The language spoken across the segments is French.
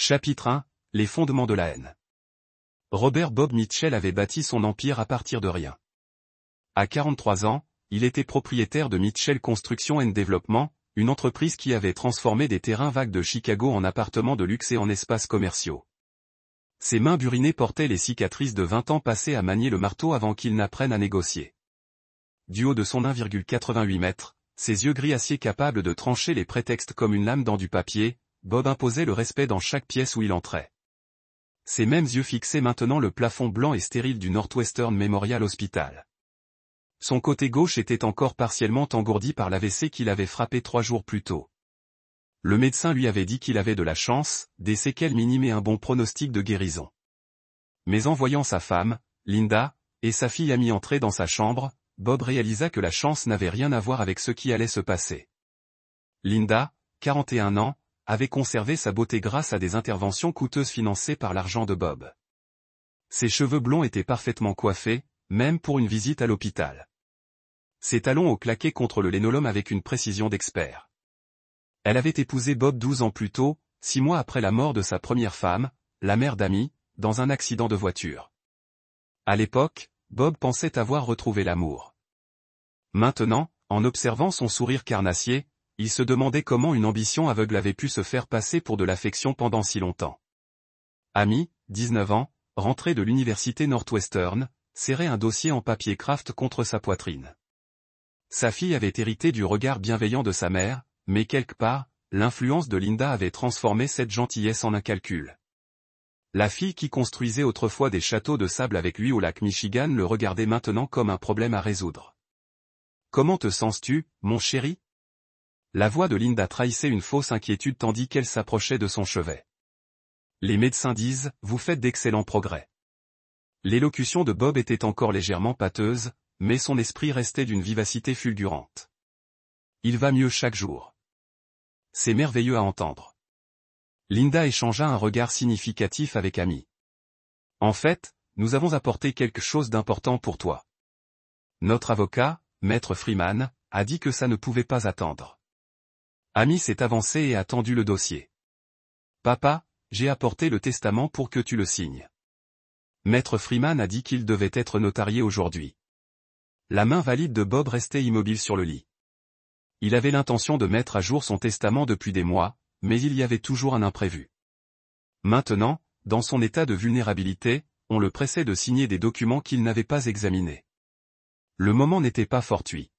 Chapitre 1. Les fondements de la haine. Robert Bob Mitchell avait bâti son empire à partir de rien. À 43 ans, il était propriétaire de Mitchell Construction and Development, une entreprise qui avait transformé des terrains vagues de Chicago en appartements de luxe et en espaces commerciaux. Ses mains burinées portaient les cicatrices de 20 ans passés à manier le marteau avant qu'il n'apprenne à négocier. Du haut de son 1,88 m, ses yeux gris acier capables de trancher les prétextes comme une lame dans du papier, Bob imposait le respect dans chaque pièce où il entrait. Ses mêmes yeux fixaient maintenant le plafond blanc et stérile du Northwestern Memorial Hospital. Son côté gauche était encore partiellement engourdi par l'AVC qu'il avait frappé 3 jours plus tôt. Le médecin lui avait dit qu'il avait de la chance, des séquelles minimes et un bon pronostic de guérison. Mais en voyant sa femme, Linda, et sa fille Amy entrer dans sa chambre, Bob réalisa que la chance n'avait rien à voir avec ce qui allait se passer. Linda, 41 ans, avait conservé sa beauté grâce à des interventions coûteuses financées par l'argent de Bob. Ses cheveux blonds étaient parfaitement coiffés, même pour une visite à l'hôpital. Ses talons au claquaient contre le linoleum avec une précision d'expert. Elle avait épousé Bob 12 ans plus tôt, 6 mois après la mort de sa première femme, la mère d'Amy, dans un accident de voiture. À l'époque, Bob pensait avoir retrouvé l'amour. Maintenant, en observant son sourire carnassier, il se demandait comment une ambition aveugle avait pu se faire passer pour de l'affection pendant si longtemps. Amy, 19 ans, rentrée de l'université Northwestern, serrait un dossier en papier craft contre sa poitrine. Sa fille avait hérité du regard bienveillant de sa mère, mais quelque part, l'influence de Linda avait transformé cette gentillesse en un calcul. La fille qui construisait autrefois des châteaux de sable avec lui au lac Michigan le regardait maintenant comme un problème à résoudre. « Comment te sens-tu, mon chéri ?» La voix de Linda trahissait une fausse inquiétude tandis qu'elle s'approchait de son chevet. Les médecins disent, vous faites d'excellents progrès. L'élocution de Bob était encore légèrement pâteuse, mais son esprit restait d'une vivacité fulgurante. Il va mieux chaque jour. C'est merveilleux à entendre. Linda échangea un regard significatif avec Amy. En fait, nous avons apporté quelque chose d'important pour toi. Notre avocat, Maître Freeman, a dit que ça ne pouvait pas attendre. Amy s'est avancée et a tendu le dossier. Papa, j'ai apporté le testament pour que tu le signes. Maître Freeman a dit qu'il devait être notarié aujourd'hui. La main valide de Bob restait immobile sur le lit. Il avait l'intention de mettre à jour son testament depuis des mois, mais il y avait toujours un imprévu. Maintenant, dans son état de vulnérabilité, on le pressait de signer des documents qu'il n'avait pas examinés. Le moment n'était pas fortuit.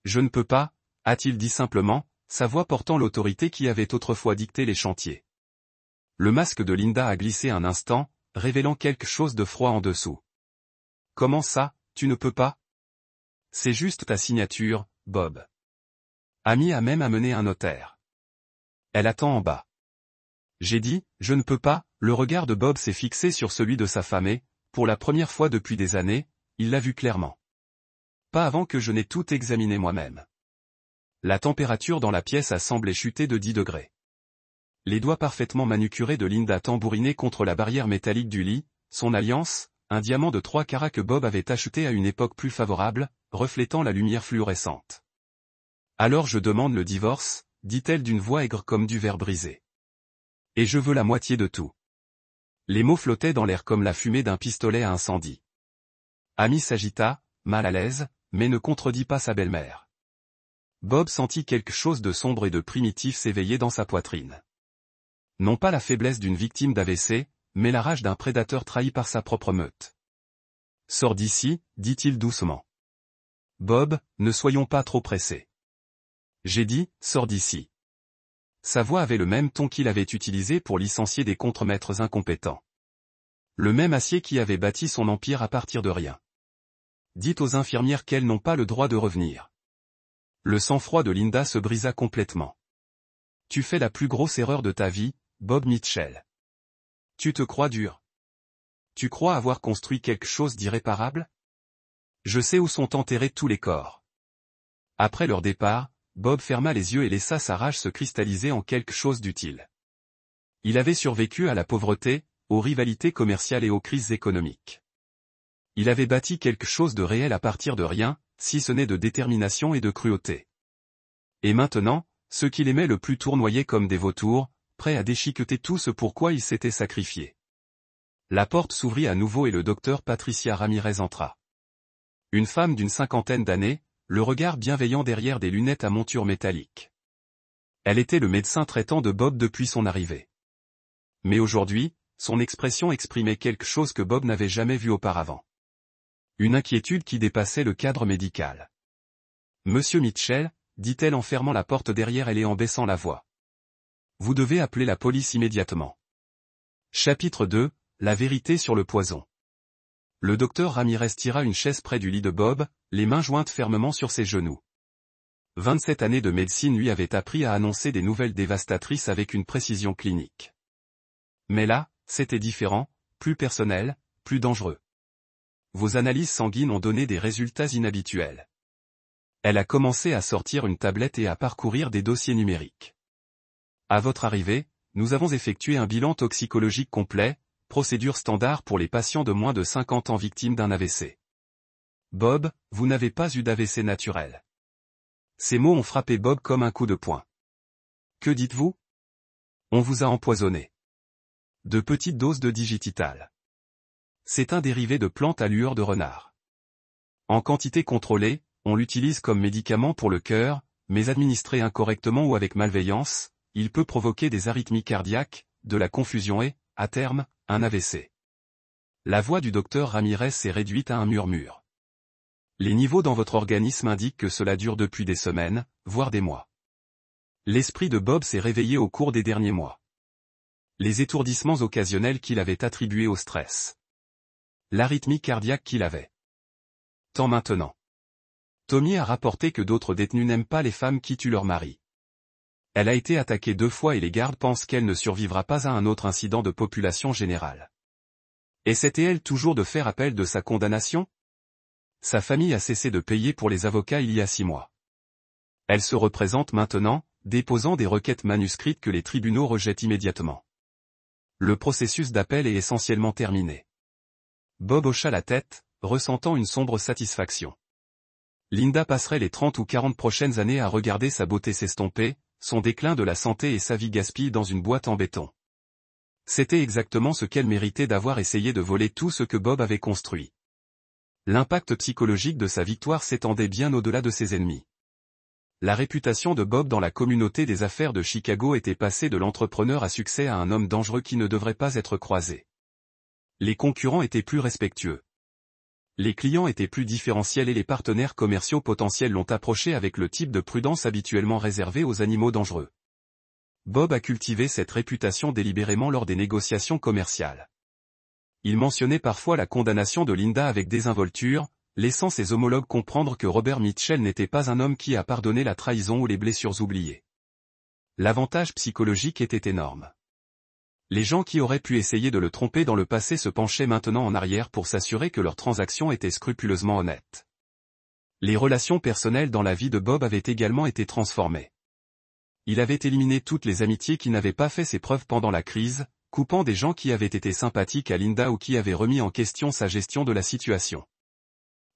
Je ne peux pas, a-t-il dit simplement, sa voix portant l'autorité qui avait autrefois dicté les chantiers. Le masque de Linda a glissé un instant, révélant quelque chose de froid en dessous. Comment ça, tu ne peux pas? C'est juste ta signature, Bob. Amy a même amené un notaire. Elle attend en bas. J'ai dit, je ne peux pas, le regard de Bob s'est fixé sur celui de sa femme et, pour la première fois depuis des années, il l'a vu clairement. Pas avant que je n'ai tout examiné moi-même. La température dans la pièce a semblé chuter de 10 degrés. Les doigts parfaitement manucurés de Linda tambourinaient contre la barrière métallique du lit, son alliance, un diamant de 3 carats que Bob avait acheté à une époque plus favorable, reflétant la lumière fluorescente. Alors je demande le divorce, dit-elle d'une voix aigre comme du verre brisé. Et je veux la moitié de tout. Les mots flottaient dans l'air comme la fumée d'un pistolet à incendie. Amy s'agita, mal à l'aise, mais ne contredit pas sa belle-mère. Bob sentit quelque chose de sombre et de primitif s'éveiller dans sa poitrine. Non pas la faiblesse d'une victime d'AVC, mais la rage d'un prédateur trahi par sa propre meute. « Sors d'ici, dit-il doucement. Bob, ne soyons pas trop pressés. J'ai dit, sors d'ici. Sa voix avait le même ton qu'il avait utilisé pour licencier des contremaîtres incompétents. Le même acier qui avait bâti son empire à partir de rien. Dites aux infirmières qu'elles n'ont pas le droit de revenir. Le sang-froid de Linda se brisa complètement. Tu fais la plus grosse erreur de ta vie, Bob Mitchell. Tu te crois dur. Tu crois avoir construit quelque chose d'irréparable? Je sais où sont enterrés tous les corps. Après leur départ, Bob ferma les yeux et laissa sa rage se cristalliser en quelque chose d'utile. Il avait survécu à la pauvreté, aux rivalités commerciales et aux crises économiques. Il avait bâti quelque chose de réel à partir de rien, si ce n'est de détermination et de cruauté. Et maintenant, ceux qu'il aimait le plus tournoyaient comme des vautours, prêt à déchiqueter tout ce pourquoi il s'était sacrifié. La porte s'ouvrit à nouveau et le docteur Patricia Ramirez entra. Une femme d'une cinquantaine d'années, le regard bienveillant derrière des lunettes à monture métallique. Elle était le médecin traitant de Bob depuis son arrivée. Mais aujourd'hui, son expression exprimait quelque chose que Bob n'avait jamais vu auparavant. Une inquiétude qui dépassait le cadre médical. « Monsieur Mitchell », dit-elle en fermant la porte derrière elle et en baissant la voix. « Vous devez appeler la police immédiatement. » Chapitre 2, la vérité sur le poison. Le docteur Ramirez tira une chaise près du lit de Bob, les mains jointes fermement sur ses genoux. 27 années de médecine lui avaient appris à annoncer des nouvelles dévastatrices avec une précision clinique. Mais là, c'était différent, plus personnel, plus dangereux. Vos analyses sanguines ont donné des résultats inhabituels. Elle a commencé à sortir une tablette et à parcourir des dossiers numériques. À votre arrivée, nous avons effectué un bilan toxicologique complet, procédure standard pour les patients de moins de 50 ans victimes d'un AVC. Bob, vous n'avez pas eu d'AVC naturel. Ces mots ont frappé Bob comme un coup de poing. Que dites-vous? On vous a empoisonné. De petites doses de digitital. C'est un dérivé de plantes à lueur de renard. En quantité contrôlée, on l'utilise comme médicament pour le cœur, mais administré incorrectement ou avec malveillance, il peut provoquer des arythmies cardiaques, de la confusion et, à terme, un AVC. La voix du docteur Ramirez s'est réduite à un murmure. Les niveaux dans votre organisme indiquent que cela dure depuis des semaines, voire des mois. L'esprit de Bob s'est réveillé au cours des derniers mois. Les étourdissements occasionnels qu'il avait attribués au stress. L'arythmie cardiaque qu'il avait. Tant maintenant. Tommy a rapporté que d'autres détenus n'aiment pas les femmes qui tuent leur mari. Elle a été attaquée 2 fois et les gardes pensent qu'elle ne survivra pas à un autre incident de population générale. Essaie-t-elle toujours de faire appel de sa condamnation? Sa famille a cessé de payer pour les avocats il y a 6 mois. Elle se représente maintenant, déposant des requêtes manuscrites que les tribunaux rejettent immédiatement. Le processus d'appel est essentiellement terminé. Bob hocha la tête, ressentant une sombre satisfaction. Linda passerait les 30 ou 40 prochaines années à regarder sa beauté s'estomper, son déclin de la santé et sa vie gaspillée dans une boîte en béton. C'était exactement ce qu'elle méritait d'avoir essayé de voler tout ce que Bob avait construit. L'impact psychologique de sa victoire s'étendait bien au-delà de ses ennemis. La réputation de Bob dans la communauté des affaires de Chicago était passée de l'entrepreneur à succès à un homme dangereux qui ne devrait pas être croisé. Les concurrents étaient plus respectueux. Les clients étaient plus différentiels et les partenaires commerciaux potentiels l'ont approché avec le type de prudence habituellement réservé aux animaux dangereux. Bob a cultivé cette réputation délibérément lors des négociations commerciales. Il mentionnait parfois la condamnation de Linda avec désinvolture, laissant ses homologues comprendre que Robert Mitchell n'était pas un homme qui a pardonné la trahison ou les blessures oubliées. L'avantage psychologique était énorme. Les gens qui auraient pu essayer de le tromper dans le passé se penchaient maintenant en arrière pour s'assurer que leurs transactions étaient scrupuleusement honnêtes. Les relations personnelles dans la vie de Bob avaient également été transformées. Il avait éliminé toutes les amitiés qui n'avaient pas fait ses preuves pendant la crise, coupant des gens qui avaient été sympathiques à Linda ou qui avaient remis en question sa gestion de la situation.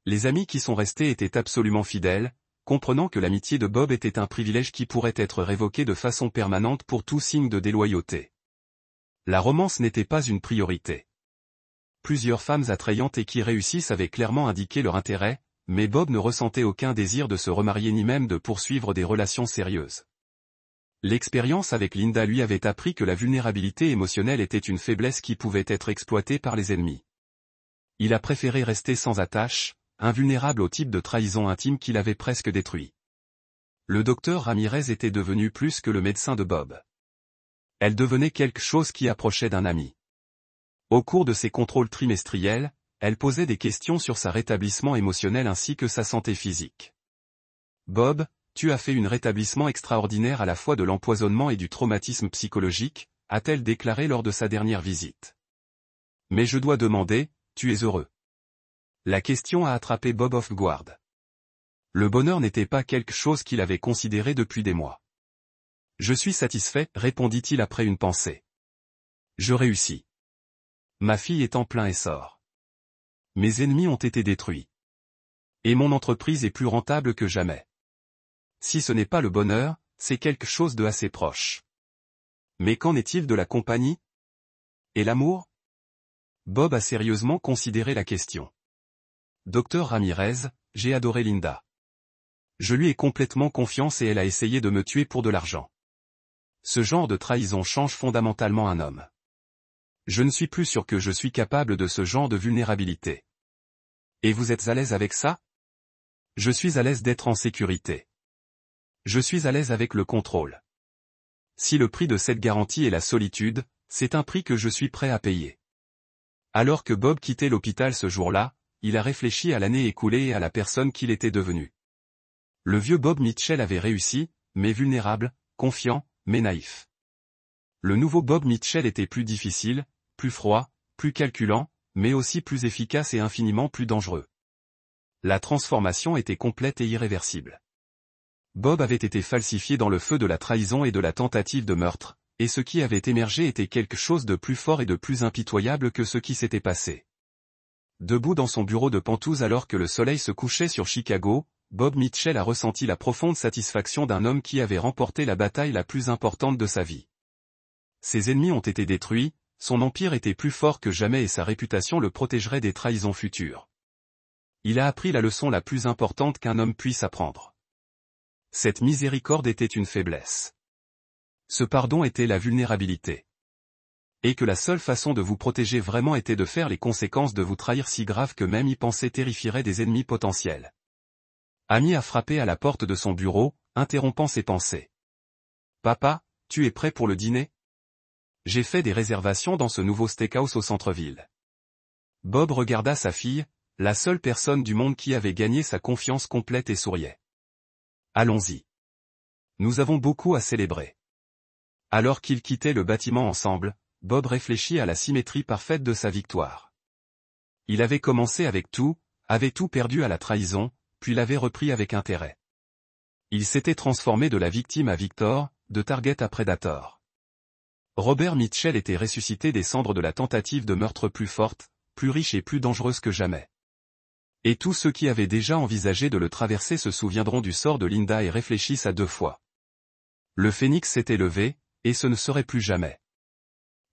Les amis qui sont restés étaient absolument fidèles, comprenant que l'amitié de Bob était un privilège qui pourrait être révoqué de façon permanente pour tout signe de déloyauté. La romance n'était pas une priorité. Plusieurs femmes attrayantes et qui réussissent avaient clairement indiqué leur intérêt, mais Bob ne ressentait aucun désir de se remarier ni même de poursuivre des relations sérieuses. L'expérience avec Linda lui avait appris que la vulnérabilité émotionnelle était une faiblesse qui pouvait être exploitée par les ennemis. Il a préféré rester sans attache, invulnérable au type de trahison intime qu'il avait presque détruit. Le docteur Ramirez était devenu plus que le médecin de Bob. Elle devenait quelque chose qui approchait d'un ami. Au cours de ses contrôles trimestriels, elle posait des questions sur sa rétablissement émotionnel ainsi que sa santé physique. Bob, tu as fait un rétablissement extraordinaire à la fois de l'empoisonnement et du traumatisme psychologique, a-t-elle déclaré lors de sa dernière visite. Mais je dois demander, tu es heureux? La question a attrapé Bob off-guard. Le bonheur n'était pas quelque chose qu'il avait considéré depuis des mois. Je suis satisfait, répondit-il après une pensée. Je réussis. Ma fille est en plein essor. Mes ennemis ont été détruits. Et mon entreprise est plus rentable que jamais. Si ce n'est pas le bonheur, c'est quelque chose de assez proche. Mais qu'en est-il de la compagnie? Et l'amour? Bob a sérieusement considéré la question. Docteur Ramirez, j'ai adoré Linda. Je lui ai complètement confiance et elle a essayé de me tuer pour de l'argent. Ce genre de trahison change fondamentalement un homme. Je ne suis plus sûr que je suis capable de ce genre de vulnérabilité. Et vous êtes à l'aise avec ça? Je suis à l'aise d'être en sécurité. Je suis à l'aise avec le contrôle. Si le prix de cette garantie est la solitude, c'est un prix que je suis prêt à payer. Alors que Bob quittait l'hôpital ce jour-là, il a réfléchi à l'année écoulée et à la personne qu'il était devenu. Le vieux Bob Mitchell avait réussi, mais vulnérable, confiant, mais naïf. Le nouveau Bob Mitchell était plus difficile, plus froid, plus calculant, mais aussi plus efficace et infiniment plus dangereux. La transformation était complète et irréversible. Bob avait été falsifié dans le feu de la trahison et de la tentative de meurtre, et ce qui avait émergé était quelque chose de plus fort et de plus impitoyable que ce qui s'était passé. Debout dans son bureau de Penthouse alors que le soleil se couchait sur Chicago, Bob Mitchell a ressenti la profonde satisfaction d'un homme qui avait remporté la bataille la plus importante de sa vie. Ses ennemis ont été détruits, son empire était plus fort que jamais et sa réputation le protégerait des trahisons futures. Il a appris la leçon la plus importante qu'un homme puisse apprendre. Cette miséricorde était une faiblesse. Ce pardon était la vulnérabilité. Et que la seule façon de vous protéger vraiment était de faire les conséquences de vous trahir si graves que même y penser terrifierait des ennemis potentiels. Amy a frappé à la porte de son bureau, interrompant ses pensées. « Papa, tu es prêt pour le dîner? J'ai fait des réservations dans ce nouveau steakhouse au centre-ville. » Bob regarda sa fille, la seule personne du monde qui avait gagné sa confiance complète et souriait. Allons-y. Nous avons beaucoup à célébrer. Alors qu'ils quittaient le bâtiment ensemble, Bob réfléchit à la symétrie parfaite de sa victoire. Il avait commencé avec tout, avait tout perdu à la trahison, puis l'avait repris avec intérêt. Il s'était transformé de la victime à Victor, de target à prédateur. Robert Mitchell était ressuscité des cendres de la tentative de meurtre plus forte, plus riche et plus dangereuse que jamais. Et tous ceux qui avaient déjà envisagé de le traverser se souviendront du sort de Linda et réfléchissent à deux fois. Le phénix s'était levé, et ce ne serait plus jamais.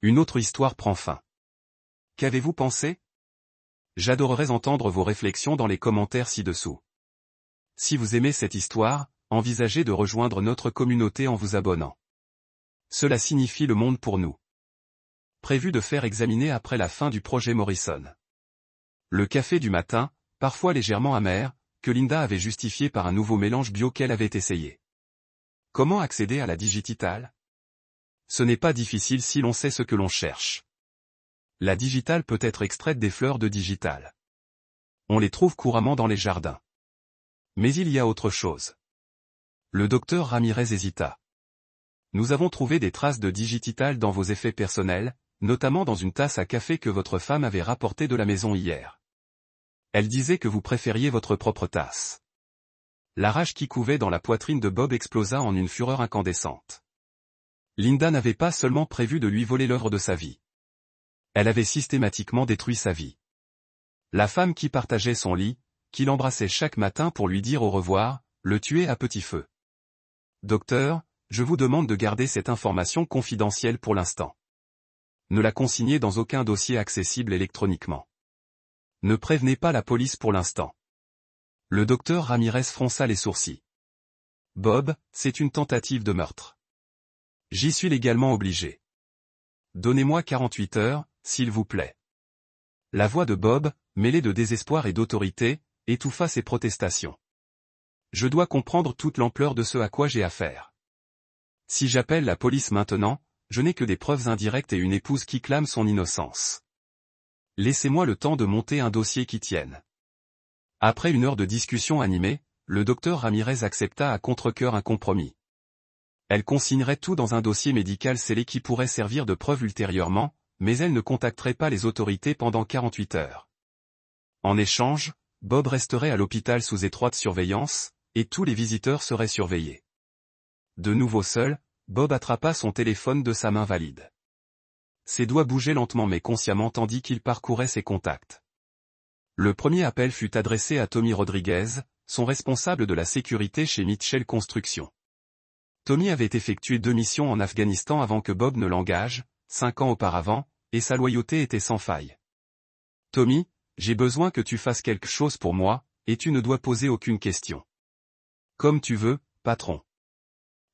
Une autre histoire prend fin. Qu'avez-vous pensé? J'adorerais entendre vos réflexions dans les commentaires ci-dessous. Si vous aimez cette histoire, envisagez de rejoindre notre communauté en vous abonnant. Cela signifie le monde pour nous. Prévu de faire examiner après la fin du projet Morrison. Le café du matin, parfois légèrement amer, que Linda avait justifié par un nouveau mélange bio qu'elle avait essayé. Comment accéder à la digitale? Ce n'est pas difficile si l'on sait ce que l'on cherche. La digitale peut être extraite des fleurs de digital. On les trouve couramment dans les jardins. Mais il y a autre chose. Le docteur Ramirez hésita. Nous avons trouvé des traces de digital dans vos effets personnels, notamment dans une tasse à café que votre femme avait rapportée de la maison hier. Elle disait que vous préfériez votre propre tasse. La rage qui couvait dans la poitrine de Bob explosa en une fureur incandescente. Linda n'avait pas seulement prévu de lui voler l'œuvre de sa vie. Elle avait systématiquement détruit sa vie. La femme qui partageait son lit, qui l'embrassait chaque matin pour lui dire au revoir, le tuait à petit feu. Docteur, je vous demande de garder cette information confidentielle pour l'instant. Ne la consignez dans aucun dossier accessible électroniquement. Ne prévenez pas la police pour l'instant. Le docteur Ramirez fronça les sourcils. Bob, c'est une tentative de meurtre. J'y suis légalement obligé. Donnez-moi 48 heures, s'il vous plaît. La voix de Bob, mêlée de désespoir et d'autorité, étouffa ses protestations. Je dois comprendre toute l'ampleur de ce à quoi j'ai affaire. Si j'appelle la police maintenant, je n'ai que des preuves indirectes et une épouse qui clame son innocence. Laissez-moi le temps de monter un dossier qui tienne. Après une heure de discussion animée, le docteur Ramirez accepta à contre-cœur un compromis. Elle consignerait tout dans un dossier médical scellé qui pourrait servir de preuve ultérieurement, mais elle ne contacterait pas les autorités pendant 48 heures. En échange, Bob resterait à l'hôpital sous étroite surveillance, et tous les visiteurs seraient surveillés. De nouveau seul, Bob attrapa son téléphone de sa main valide. Ses doigts bougeaient lentement mais consciemment tandis qu'il parcourait ses contacts. Le premier appel fut adressé à Tommy Rodriguez, son responsable de la sécurité chez Mitchell Construction. Tommy avait effectué 2 missions en Afghanistan avant que Bob ne l'engage, 5 ans auparavant, et sa loyauté était sans faille. Tommy, j'ai besoin que tu fasses quelque chose pour moi, et tu ne dois poser aucune question. Comme tu veux, patron.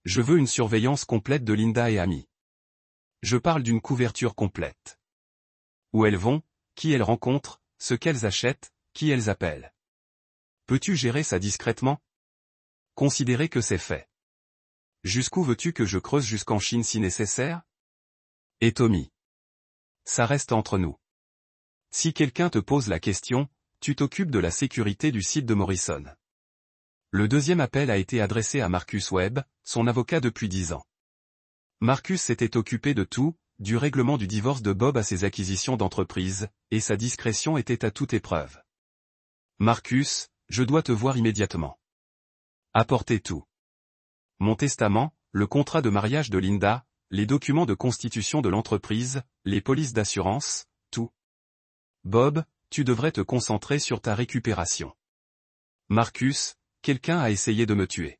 Je veux une surveillance complète de Linda et Amy. Je parle d'une couverture complète. Où elles vont, qui elles rencontrent, ce qu'elles achètent, qui elles appellent. Peux-tu gérer ça discrètement? Considérer que c'est fait. Jusqu'où veux-tu que je creuse jusqu'en Chine si nécessaire? Et Tommy. Ça reste entre nous. Si quelqu'un te pose la question, tu t'occupes de la sécurité du site de Morrison. Le deuxième appel a été adressé à Marcus Webb, son avocat depuis 10 ans. Marcus s'était occupé de tout, du règlement du divorce de Bob à ses acquisitions d'entreprise, et sa discrétion était à toute épreuve. Marcus, je dois te voir immédiatement. Apportez tout. Mon testament, le contrat de mariage de Linda, les documents de constitution de l'entreprise, les polices d'assurance, tout. Bob, tu devrais te concentrer sur ta récupération. Marcus, quelqu'un a essayé de me tuer.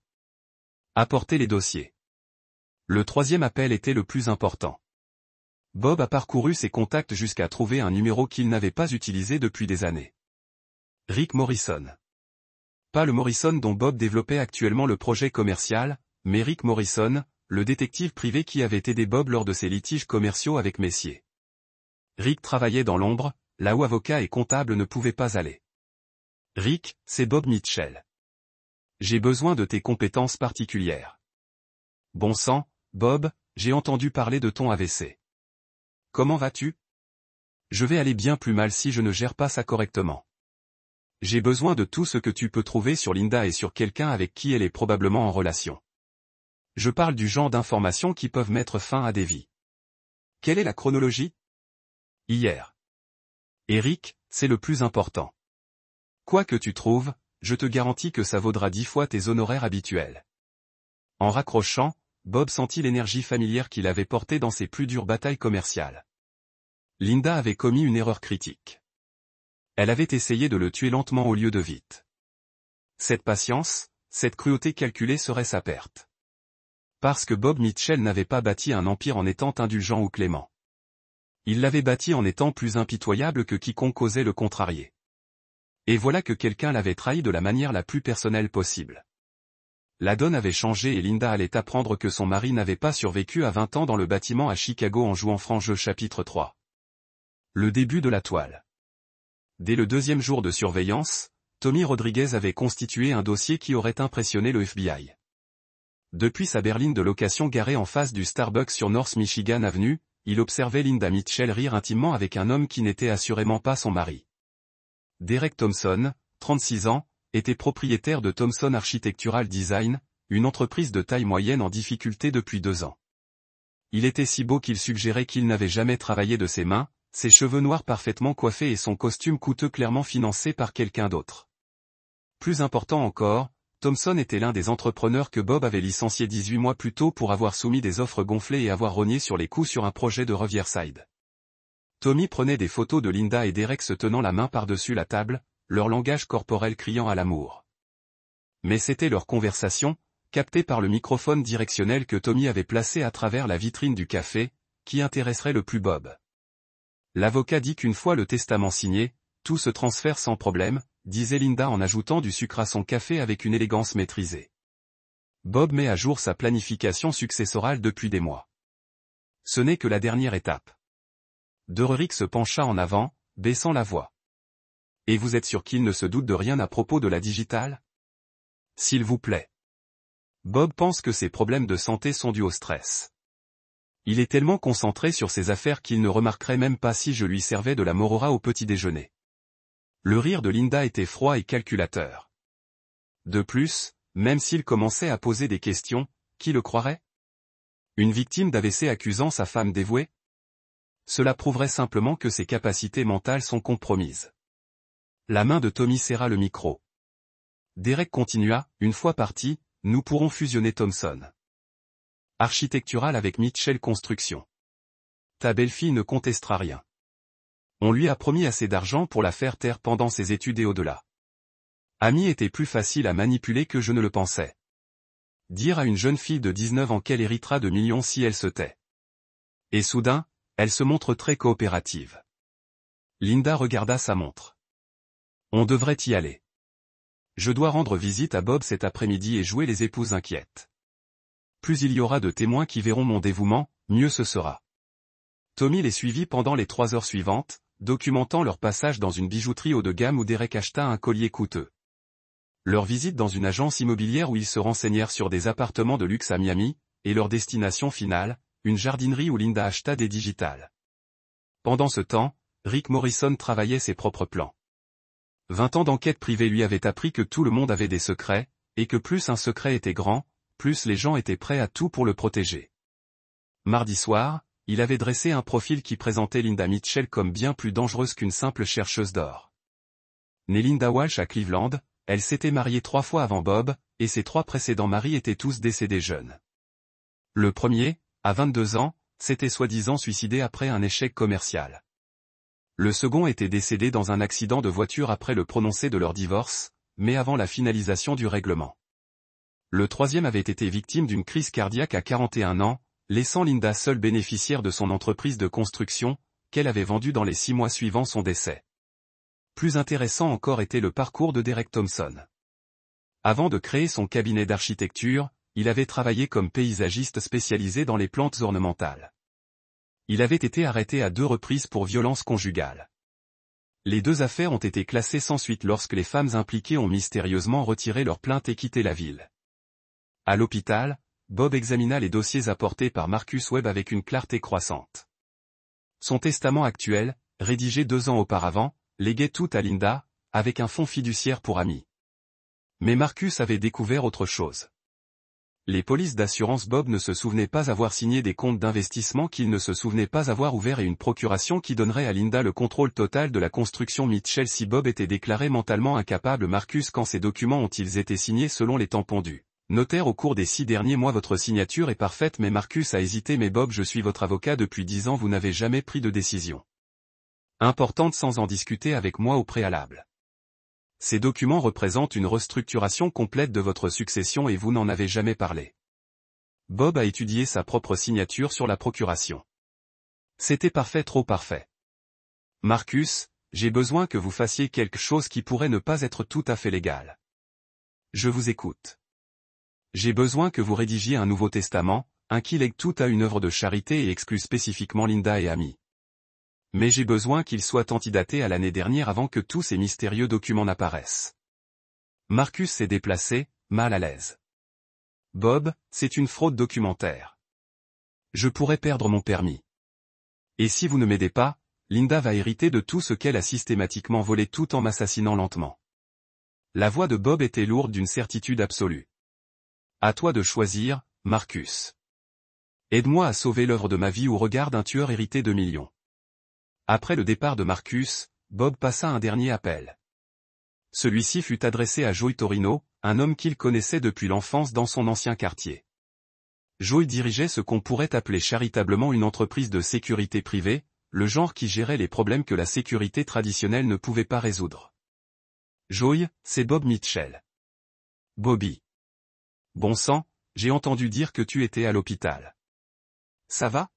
Apportez les dossiers. Le troisième appel était le plus important. Bob a parcouru ses contacts jusqu'à trouver un numéro qu'il n'avait pas utilisé depuis des années. Rick Morrison. Pas le Morrison dont Bob développait actuellement le projet commercial, mais Rick Morrison, le détective privé qui avait aidé Bob lors de ses litiges commerciaux avec Messier. Rick travaillait dans l'ombre, là où avocat et comptable ne pouvaient pas aller. Rick, c'est Bob Mitchell. J'ai besoin de tes compétences particulières. Bon sang, Bob, j'ai entendu parler de ton AVC. Comment vas-tu? Je vais aller bien plus mal si je ne gère pas ça correctement. J'ai besoin de tout ce que tu peux trouver sur Linda et sur quelqu'un avec qui elle est probablement en relation. Je parle du genre d'informations qui peuvent mettre fin à des vies. Quelle est la chronologie? Hier. Eric, c'est le plus important. Quoi que tu trouves, je te garantis que ça vaudra 10 fois tes honoraires habituels. En raccrochant, Bob sentit l'énergie familière qu'il avait portée dans ses plus dures batailles commerciales. Linda avait commis une erreur critique. Elle avait essayé de le tuer lentement au lieu de vite. Cette patience, cette cruauté calculée serait sa perte. Parce que Bob Mitchell n'avait pas bâti un empire en étant indulgent ou clément. Il l'avait bâti en étant plus impitoyable que quiconque osait le contrarier. Et voilà que quelqu'un l'avait trahi de la manière la plus personnelle possible. La donne avait changé et Linda allait apprendre que son mari n'avait pas survécu à 20 ans dans le bâtiment à Chicago en jouant franc jeu chapitre 3. Le début de la toile. Dès le deuxième jour de surveillance, Tommy Rodriguez avait constitué un dossier qui aurait impressionné le FBI. Depuis sa berline de location garée en face du Starbucks sur North Michigan Avenue, il observait Linda Mitchell rire intimement avec un homme qui n'était assurément pas son mari. Derek Thompson, 36 ans, était propriétaire de Thompson Architectural Design, une entreprise de taille moyenne en difficulté depuis 2 ans. Il était si beau qu'il suggérait qu'il n'avait jamais travaillé de ses mains, ses cheveux noirs parfaitement coiffés et son costume coûteux clairement financé par quelqu'un d'autre. Plus important encore, Thompson était l'un des entrepreneurs que Bob avait licencié 18 mois plus tôt pour avoir soumis des offres gonflées et avoir rogné sur les coûts sur un projet de Riverside. Tommy prenait des photos de Linda et Derek se tenant la main par-dessus la table, leur langage corporel criant à l'amour. Mais c'était leur conversation, captée par le microphone directionnel que Tommy avait placé à travers la vitrine du café, qui intéresserait le plus Bob. L'avocat dit qu'une fois le testament signé, tout se transfère sans problème, disait Linda en ajoutant du sucre à son café avec une élégance maîtrisée. Bob met à jour sa planification successorale depuis des mois. Ce n'est que la dernière étape. Derrick se pencha en avant, baissant la voix. Et vous êtes sûr qu'il ne se doute de rien à propos de la digitale? S'il vous plaît. Bob pense que ses problèmes de santé sont dus au stress. Il est tellement concentré sur ses affaires qu'il ne remarquerait même pas si je lui servais de la morora au petit déjeuner. Le rire de Linda était froid et calculateur. De plus, même s'il commençait à poser des questions, qui le croirait? Une victime d'AVC accusant sa femme dévouée? Cela prouverait simplement que ses capacités mentales sont compromises. La main de Tommy serra le micro. Derek continua, une fois parti, nous pourrons fusionner Thompson Architectural avec Mitchell Construction. Ta belle-fille ne contestera rien. On lui a promis assez d'argent pour la faire taire pendant ses études et au-delà. Amy était plus facile à manipuler que je ne le pensais. Dire à une jeune fille de 19 ans qu'elle héritera de millions si elle se tait. Et soudain, elle se montre très coopérative. Linda regarda sa montre. On devrait y aller. Je dois rendre visite à Bob cet après-midi et jouer les épouses inquiètes. Plus il y aura de témoins qui verront mon dévouement, mieux ce sera. Tommy les suivit pendant les 3 heures suivantes, documentant leur passage dans une bijouterie haut de gamme où Derek acheta un collier coûteux. Leur visite dans une agence immobilière où ils se renseignèrent sur des appartements de luxe à Miami, et leur destination finale, une jardinerie où Linda acheta des digitales. Pendant ce temps, Rick Morrison travaillait ses propres plans. 20 ans d'enquête privée lui avaient appris que tout le monde avait des secrets, et que plus un secret était grand, plus les gens étaient prêts à tout pour le protéger. Mardi soir, il avait dressé un profil qui présentait Linda Mitchell comme bien plus dangereuse qu'une simple chercheuse d'or. Née Linda Walsh à Cleveland, elle s'était mariée 3 fois avant Bob, et ses 3 précédents maris étaient tous décédés jeunes. Le premier, à 22 ans, s'était soi-disant suicidé après un échec commercial. Le second était décédé dans un accident de voiture après le prononcé de leur divorce, mais avant la finalisation du règlement. Le troisième avait été victime d'une crise cardiaque à 41 ans, laissant Linda seule bénéficiaire de son entreprise de construction, qu'elle avait vendue dans les 6 mois suivant son décès. Plus intéressant encore était le parcours de Derek Thompson. Avant de créer son cabinet d'architecture, il avait travaillé comme paysagiste spécialisé dans les plantes ornementales. Il avait été arrêté à 2 reprises pour violence conjugale. Les 2 affaires ont été classées sans suite lorsque les femmes impliquées ont mystérieusement retiré leur plainte et quitté la ville. À l'hôpital, Bob examina les dossiers apportés par Marcus Webb avec une clarté croissante. Son testament actuel, rédigé 2 ans auparavant, léguait tout à Linda, avec un fonds fiduciaire pour amis. Mais Marcus avait découvert autre chose. Les polices d'assurance Bob ne se souvenaient pas avoir signé des comptes d'investissement qu'il ne se souvenait pas avoir ouverts et une procuration qui donnerait à Linda le contrôle total de la construction Mitchell si Bob était déclaré mentalement incapable. Marcus, quand ces documents ont-ils été signés selon les temps pondus? Notaire, au cours des 6 derniers mois votre signature est parfaite mais Marcus a hésité. Mais Bob, je suis votre avocat depuis 10 ans, vous n'avez jamais pris de décision importante sans en discuter avec moi au préalable. Ces documents représentent une restructuration complète de votre succession et vous n'en avez jamais parlé. Bob a étudié sa propre signature sur la procuration. C'était parfait, trop parfait. Marcus, j'ai besoin que vous fassiez quelque chose qui pourrait ne pas être tout à fait légal. Je vous écoute. J'ai besoin que vous rédigiez un Nouveau Testament, un qui lègue tout à une œuvre de charité et exclut spécifiquement Linda et Amy. Mais j'ai besoin qu'il soit antidaté à l'année dernière avant que tous ces mystérieux documents n'apparaissent. Marcus s'est déplacé, mal à l'aise. Bob, c'est une fraude documentaire. Je pourrais perdre mon permis. Et si vous ne m'aidez pas, Linda va hériter de tout ce qu'elle a systématiquement volé tout en m'assassinant lentement. La voix de Bob était lourde d'une certitude absolue. À toi de choisir, Marcus. Aide-moi à sauver l'œuvre de ma vie ou regarde un tueur hérité de millions. Après le départ de Marcus, Bob passa un dernier appel. Celui-ci fut adressé à Joey Torino, un homme qu'il connaissait depuis l'enfance dans son ancien quartier. Joey dirigeait ce qu'on pourrait appeler charitablement une entreprise de sécurité privée, le genre qui gérait les problèmes que la sécurité traditionnelle ne pouvait pas résoudre. Joey, c'est Bob Mitchell. Bobby. Bon sang, j'ai entendu dire que tu étais à l'hôpital. Ça va?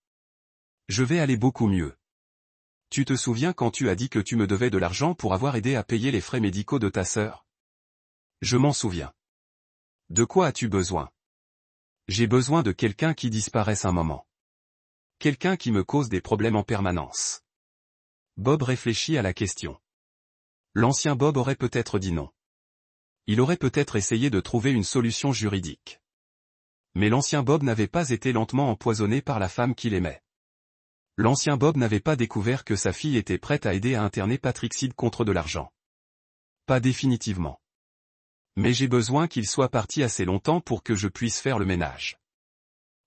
Je vais aller beaucoup mieux. Tu te souviens quand tu as dit que tu me devais de l'argent pour avoir aidé à payer les frais médicaux de ta sœur? Je m'en souviens. De quoi as-tu besoin? J'ai besoin de quelqu'un qui disparaisse un moment. Quelqu'un qui me cause des problèmes en permanence. Bob réfléchit à la question. L'ancien Bob aurait peut-être dit non. Il aurait peut-être essayé de trouver une solution juridique. Mais l'ancien Bob n'avait pas été lentement empoisonné par la femme qu'il aimait. L'ancien Bob n'avait pas découvert que sa fille était prête à aider à interner Patrick Sid contre de l'argent. Pas définitivement. Mais j'ai besoin qu'il soit parti assez longtemps pour que je puisse faire le ménage.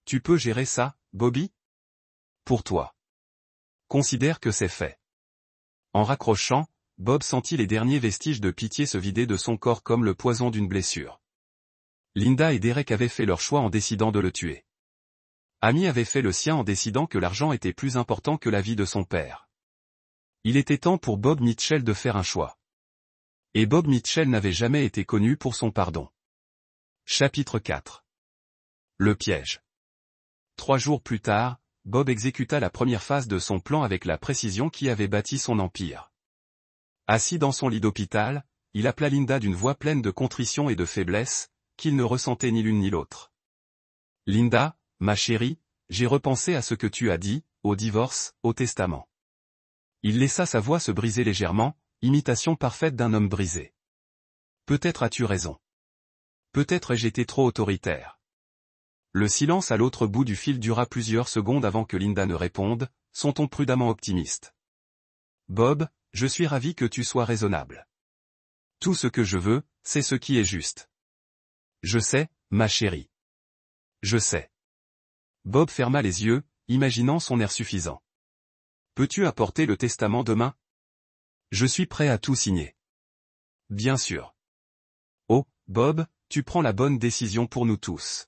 Tu peux gérer ça, Bobby? Pour toi. Considère que c'est fait. En raccrochant, Bob sentit les derniers vestiges de pitié se vider de son corps comme le poison d'une blessure. Linda et Derek avaient fait leur choix en décidant de le tuer. Amy avait fait le sien en décidant que l'argent était plus important que la vie de son père. Il était temps pour Bob Mitchell de faire un choix. Et Bob Mitchell n'avait jamais été connu pour son pardon. Chapitre 4. Le piège. 3 jours plus tard, Bob exécuta la première phase de son plan avec la précision qui avait bâti son empire. Assis dans son lit d'hôpital, il appela Linda d'une voix pleine de contrition et de faiblesse, qu'il ne ressentait ni l'une ni l'autre. « Linda, ma chérie, j'ai repensé à ce que tu as dit, au divorce, au testament. » Il laissa sa voix se briser légèrement, imitation parfaite d'un homme brisé. « Peut-être as-tu raison. Peut-être ai-je été trop autoritaire. » Le silence à l'autre bout du fil dura plusieurs secondes avant que Linda ne réponde, son ton prudemment optimiste. « Bob, je suis ravi que tu sois raisonnable. Tout ce que je veux, c'est ce qui est juste. Je sais, ma chérie. Je sais. » Bob ferma les yeux, imaginant son air suffisant. « Peux-tu apporter le testament demain? Je suis prêt à tout signer. » Bien sûr. Oh, Bob, tu prends la bonne décision pour nous tous.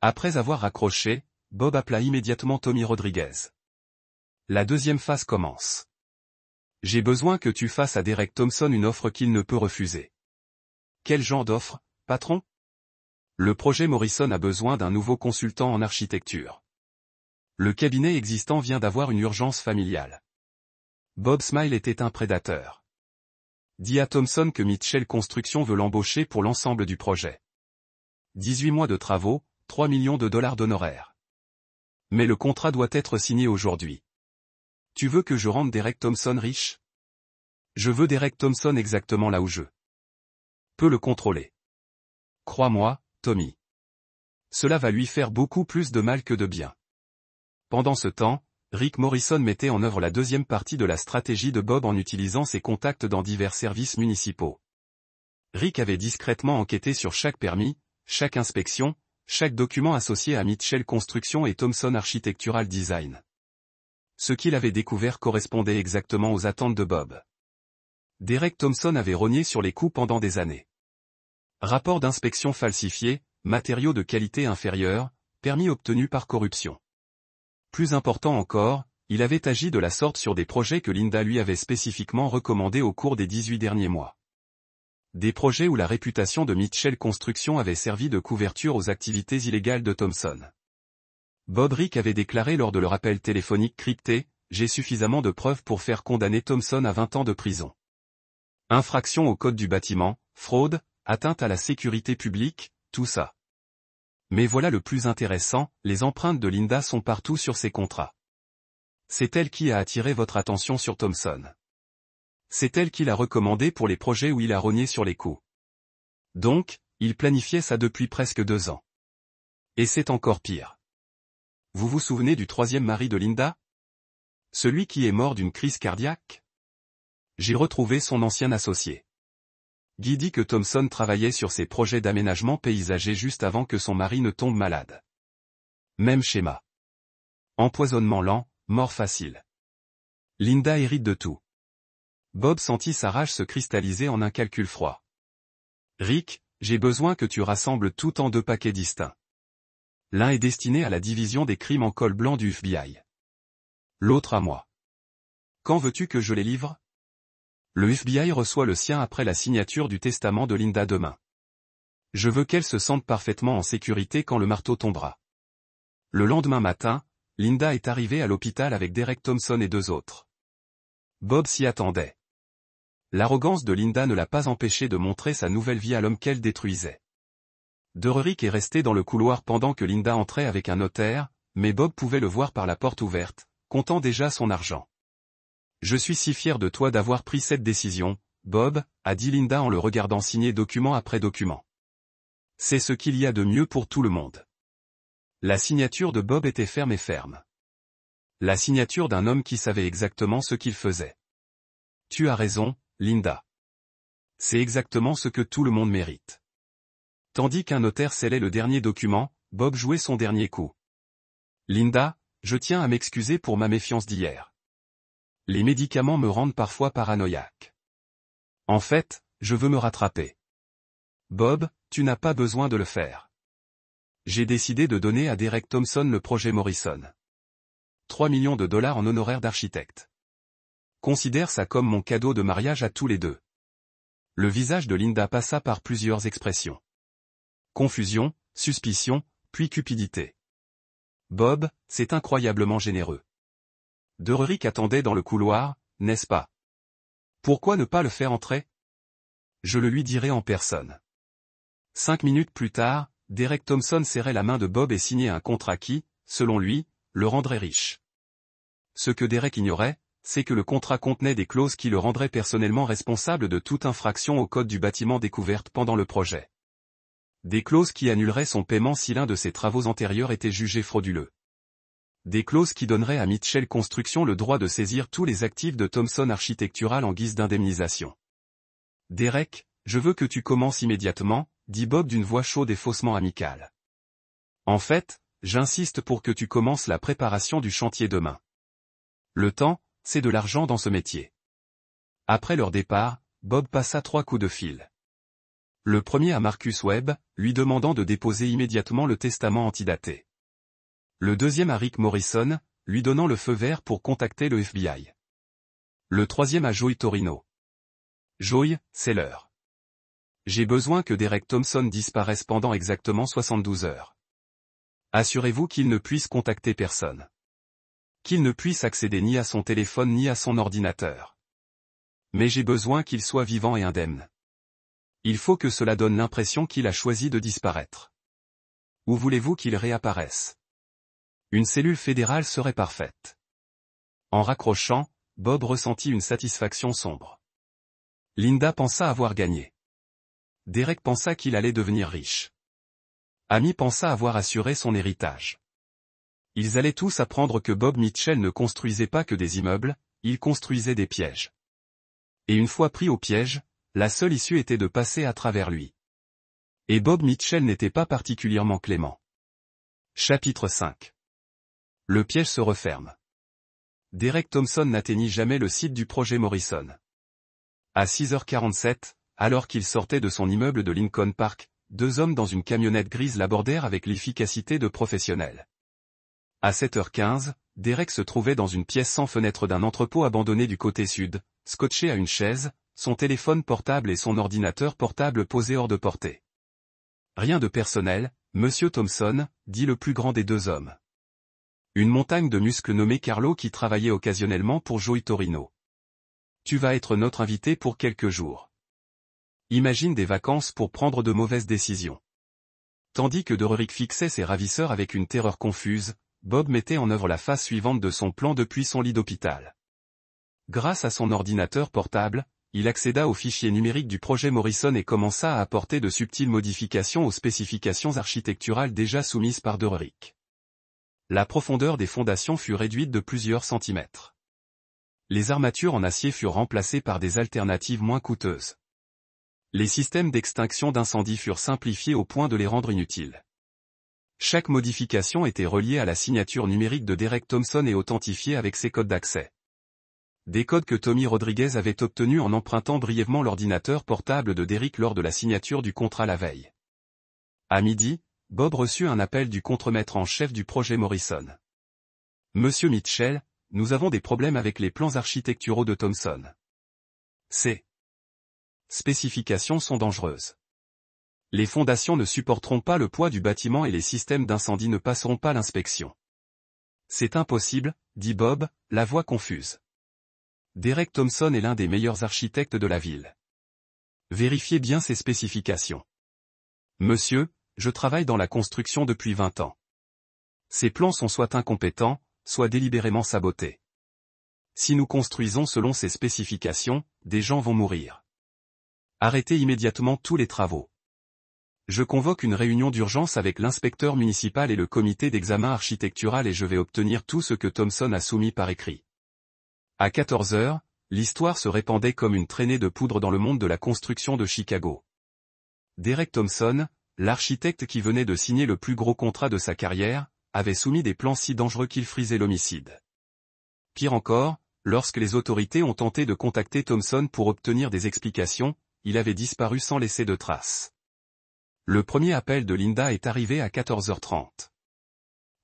Après avoir raccroché, Bob appela immédiatement Tommy Rodriguez. La deuxième phase commence. J'ai besoin que tu fasses à Derek Thompson une offre qu'il ne peut refuser. Quel genre d'offre, patron? Le projet Morrison a besoin d'un nouveau consultant en architecture. Le cabinet existant vient d'avoir une urgence familiale. Bob Smile était un prédateur. Dis à Thompson que Mitchell Construction veut l'embaucher pour l'ensemble du projet. 18 mois de travaux, 3 millions de dollars d'honoraires. Mais le contrat doit être signé aujourd'hui. Tu veux que je rende Derek Thompson riche? Je veux Derek Thompson exactement là où je peux le contrôler. Crois-moi, Tommy. Cela va lui faire beaucoup plus de mal que de bien. Pendant ce temps, Rick Morrison mettait en œuvre la deuxième partie de la stratégie de Bob en utilisant ses contacts dans divers services municipaux. Rick avait discrètement enquêté sur chaque permis, chaque inspection, chaque document associé à Mitchell Construction et Thompson Architectural Design. Ce qu'il avait découvert correspondait exactement aux attentes de Bob. Derek Thompson avait rogné sur les coûts pendant des années. Rapports d'inspection falsifiés, matériaux de qualité inférieure, permis obtenus par corruption. Plus important encore, il avait agi de la sorte sur des projets que Linda lui avait spécifiquement recommandés au cours des 18 derniers mois. Des projets où la réputation de Mitchell Construction avait servi de couverture aux activités illégales de Thompson. Bob Rick avait déclaré lors de leur appel téléphonique crypté, « J'ai suffisamment de preuves pour faire condamner Thompson à 20 ans de prison. Infraction au code du bâtiment, fraude, atteinte à la sécurité publique, tout ça. » Mais voilà le plus intéressant, les empreintes de Linda sont partout sur ces contrats. C'est elle qui a attiré votre attention sur Thompson. C'est elle qui l'a recommandé pour les projets où il a rogné sur les coûts. Donc, il planifiait ça depuis presque 2 ans. Et c'est encore pire. Vous vous souvenez du troisième mari de Linda? Celui qui est mort d'une crise cardiaque? J'ai retrouvé son ancien associé. Guy dit que Thompson travaillait sur ses projets d'aménagement paysager juste avant que son mari ne tombe malade. Même schéma. Empoisonnement lent, mort facile. Linda hérite de tout. Bob sentit sa rage se cristalliser en un calcul froid. Rick, j'ai besoin que tu rassembles tout en 2 paquets distincts. L'un est destiné à la division des crimes en col blanc du FBI. L'autre à moi. Quand veux-tu que je les livre? Le FBI reçoit le sien après la signature du testament de Linda demain. Je veux qu'elle se sente parfaitement en sécurité quand le marteau tombera. Le lendemain matin, Linda est arrivée à l'hôpital avec Derek Thompson et 2 autres. Bob s'y attendait. L'arrogance de Linda ne l'a pas empêché de montrer sa nouvelle vie à l'homme qu'elle détruisait. Rick est resté dans le couloir pendant que Linda entrait avec un notaire, mais Bob pouvait le voir par la porte ouverte, comptant déjà son argent. « Je suis si fier de toi d'avoir pris cette décision, Bob, » a dit Linda en le regardant signer document après document. « C'est ce qu'il y a de mieux pour tout le monde. » La signature de Bob était ferme et ferme. La signature d'un homme qui savait exactement ce qu'il faisait. « Tu as raison, Linda. C'est exactement ce que tout le monde mérite. » Tandis qu'un notaire scellait le dernier document, Bob jouait son dernier coup. « Linda, je tiens à m'excuser pour ma méfiance d'hier. Les médicaments me rendent parfois paranoïaque. En fait, je veux me rattraper. Bob, tu n'as pas besoin de le faire. J'ai décidé de donner à Derek Thompson le projet Morrison. 3 millions de dollars en honoraires d'architecte. Considère ça comme mon cadeau de mariage à tous les deux. » Le visage de Linda passa par plusieurs expressions. Confusion, suspicion, puis cupidité. Bob, c'est incroyablement généreux. Derrick attendait dans le couloir, n'est-ce pas? Pourquoi ne pas le faire entrer? Je le lui dirai en personne. 5 minutes plus tard, Derek Thompson serrait la main de Bob et signait un contrat qui, selon lui, le rendrait riche. Ce que Derek ignorait, c'est que le contrat contenait des clauses qui le rendraient personnellement responsable de toute infraction au code du bâtiment découverte pendant le projet. Des clauses qui annuleraient son paiement si l'un de ses travaux antérieurs était jugé frauduleux. Des clauses qui donneraient à Mitchell Construction le droit de saisir tous les actifs de Thompson Architectural en guise d'indemnisation. Derek, je veux que tu commences immédiatement, dit Bob d'une voix chaude et faussement amicale. En fait, j'insiste pour que tu commences la préparation du chantier demain. Le temps, c'est de l'argent dans ce métier. Après leur départ, Bob passa 3 coups de fil. Le premier à Marcus Webb, lui demandant de déposer immédiatement le testament antidaté. Le deuxième à Rick Morrison, lui donnant le feu vert pour contacter le FBI. Le troisième à Joey Torino. Joey, c'est l'heure. J'ai besoin que Derek Thompson disparaisse pendant exactement 72 heures. Assurez-vous qu'il ne puisse contacter personne. Qu'il ne puisse accéder ni à son téléphone ni à son ordinateur. Mais j'ai besoin qu'il soit vivant et indemne. Il faut que cela donne l'impression qu'il a choisi de disparaître. Où voulez-vous qu'il réapparaisse? Une cellule fédérale serait parfaite. En raccrochant, Bob ressentit une satisfaction sombre. Linda pensa avoir gagné. Derek pensa qu'il allait devenir riche. Amy pensa avoir assuré son héritage. Ils allaient tous apprendre que Bob Mitchell ne construisait pas que des immeubles, il construisait des pièges. Et une fois pris au piège, la seule issue était de passer à travers lui. Et Bob Mitchell n'était pas particulièrement clément. Chapitre 5. Le piège se referme. Derek Thompson n'atteignit jamais le site du projet Morrison. À 6h47, alors qu'il sortait de son immeuble de Lincoln Park, 2 hommes dans une camionnette grise l'abordèrent avec l'efficacité de professionnels. À 7h15, Derek se trouvait dans une pièce sans fenêtre d'un entrepôt abandonné du côté sud, scotché à une chaise, son téléphone portable et son ordinateur portable posés hors de portée. Rien de personnel, Monsieur Thompson, dit le plus grand des 2 hommes. Une montagne de muscles nommé Carlo qui travaillait occasionnellement pour Joey Torino. Tu vas être notre invité pour quelques jours. Imagine des vacances pour prendre de mauvaises décisions. Tandis que Derrick fixait ses ravisseurs avec une terreur confuse, Bob mettait en œuvre la phase suivante de son plan depuis son lit d'hôpital. Grâce à son ordinateur portable, il accéda aux fichiers numériques du projet Morrison et commença à apporter de subtiles modifications aux spécifications architecturales déjà soumises par Derrick. La profondeur des fondations fut réduite de plusieurs centimètres. Les armatures en acier furent remplacées par des alternatives moins coûteuses. Les systèmes d'extinction d'incendie furent simplifiés au point de les rendre inutiles. Chaque modification était reliée à la signature numérique de Derek Thompson et authentifiée avec ses codes d'accès. Des codes que Tommy Rodriguez avait obtenus en empruntant brièvement l'ordinateur portable de Derek lors de la signature du contrat la veille. À midi, Bob reçut un appel du contremaître en chef du projet Morrison. Monsieur Mitchell, nous avons des problèmes avec les plans architecturaux de Thompson. Ces spécifications sont dangereuses. Les fondations ne supporteront pas le poids du bâtiment et les systèmes d'incendie ne passeront pas l'inspection. C'est impossible, dit Bob, la voix confuse. Derek Thompson est l'un des meilleurs architectes de la ville. Vérifiez bien ces spécifications. Monsieur, je travaille dans la construction depuis 20 ans. Ces plans sont soit incompétents, soit délibérément sabotés. Si nous construisons selon ces spécifications, des gens vont mourir. Arrêtez immédiatement tous les travaux. Je convoque une réunion d'urgence avec l'inspecteur municipal et le comité d'examen architectural et je vais obtenir tout ce que Thompson a soumis par écrit. À 14 heures, l'histoire se répandait comme une traînée de poudre dans le monde de la construction de Chicago. Derek Thompson, l'architecte qui venait de signer le plus gros contrat de sa carrière, avait soumis des plans si dangereux qu'il frisait l'homicide. Pire encore, lorsque les autorités ont tenté de contacter Thompson pour obtenir des explications, il avait disparu sans laisser de traces. Le premier appel de Linda est arrivé à 14h30.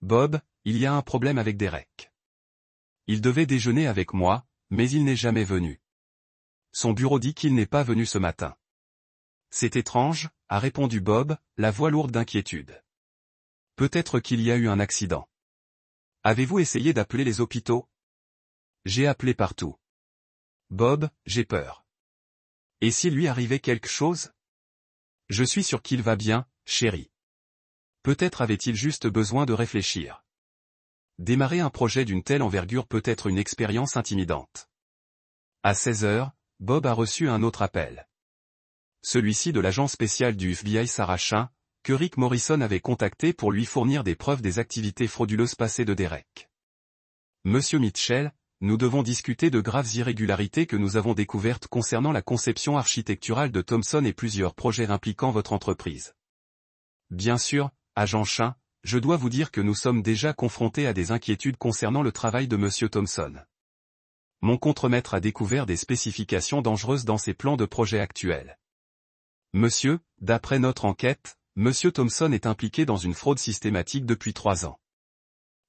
Bob, il y a un problème avec Derek. Il devait déjeuner avec moi, mais il n'est jamais venu. Son bureau dit qu'il n'est pas venu ce matin. C'est étrange, a répondu Bob, la voix lourde d'inquiétude. Peut-être qu'il y a eu un accident. Avez-vous essayé d'appeler les hôpitaux? J'ai appelé partout. Bob, j'ai peur. Et s'il lui arrivait quelque chose? Je suis sûr qu'il va bien, chérie. Peut-être avait-il juste besoin de réfléchir. Démarrer un projet d'une telle envergure peut être une expérience intimidante. À 16 heures, Bob a reçu un autre appel. Celui-ci de l'agent spécial du FBI Sarah Chinn, que Rick Morrison avait contacté pour lui fournir des preuves des activités frauduleuses passées de Derek. Monsieur Mitchell, nous devons discuter de graves irrégularités que nous avons découvertes concernant la conception architecturale de Thomson et plusieurs projets impliquant votre entreprise. Bien sûr, agent Chinn, je dois vous dire que nous sommes déjà confrontés à des inquiétudes concernant le travail de Monsieur Thomson. Mon contremaître a découvert des spécifications dangereuses dans ses plans de projet actuels. Monsieur, d'après notre enquête, Monsieur Thomson est impliqué dans une fraude systématique depuis 3 ans.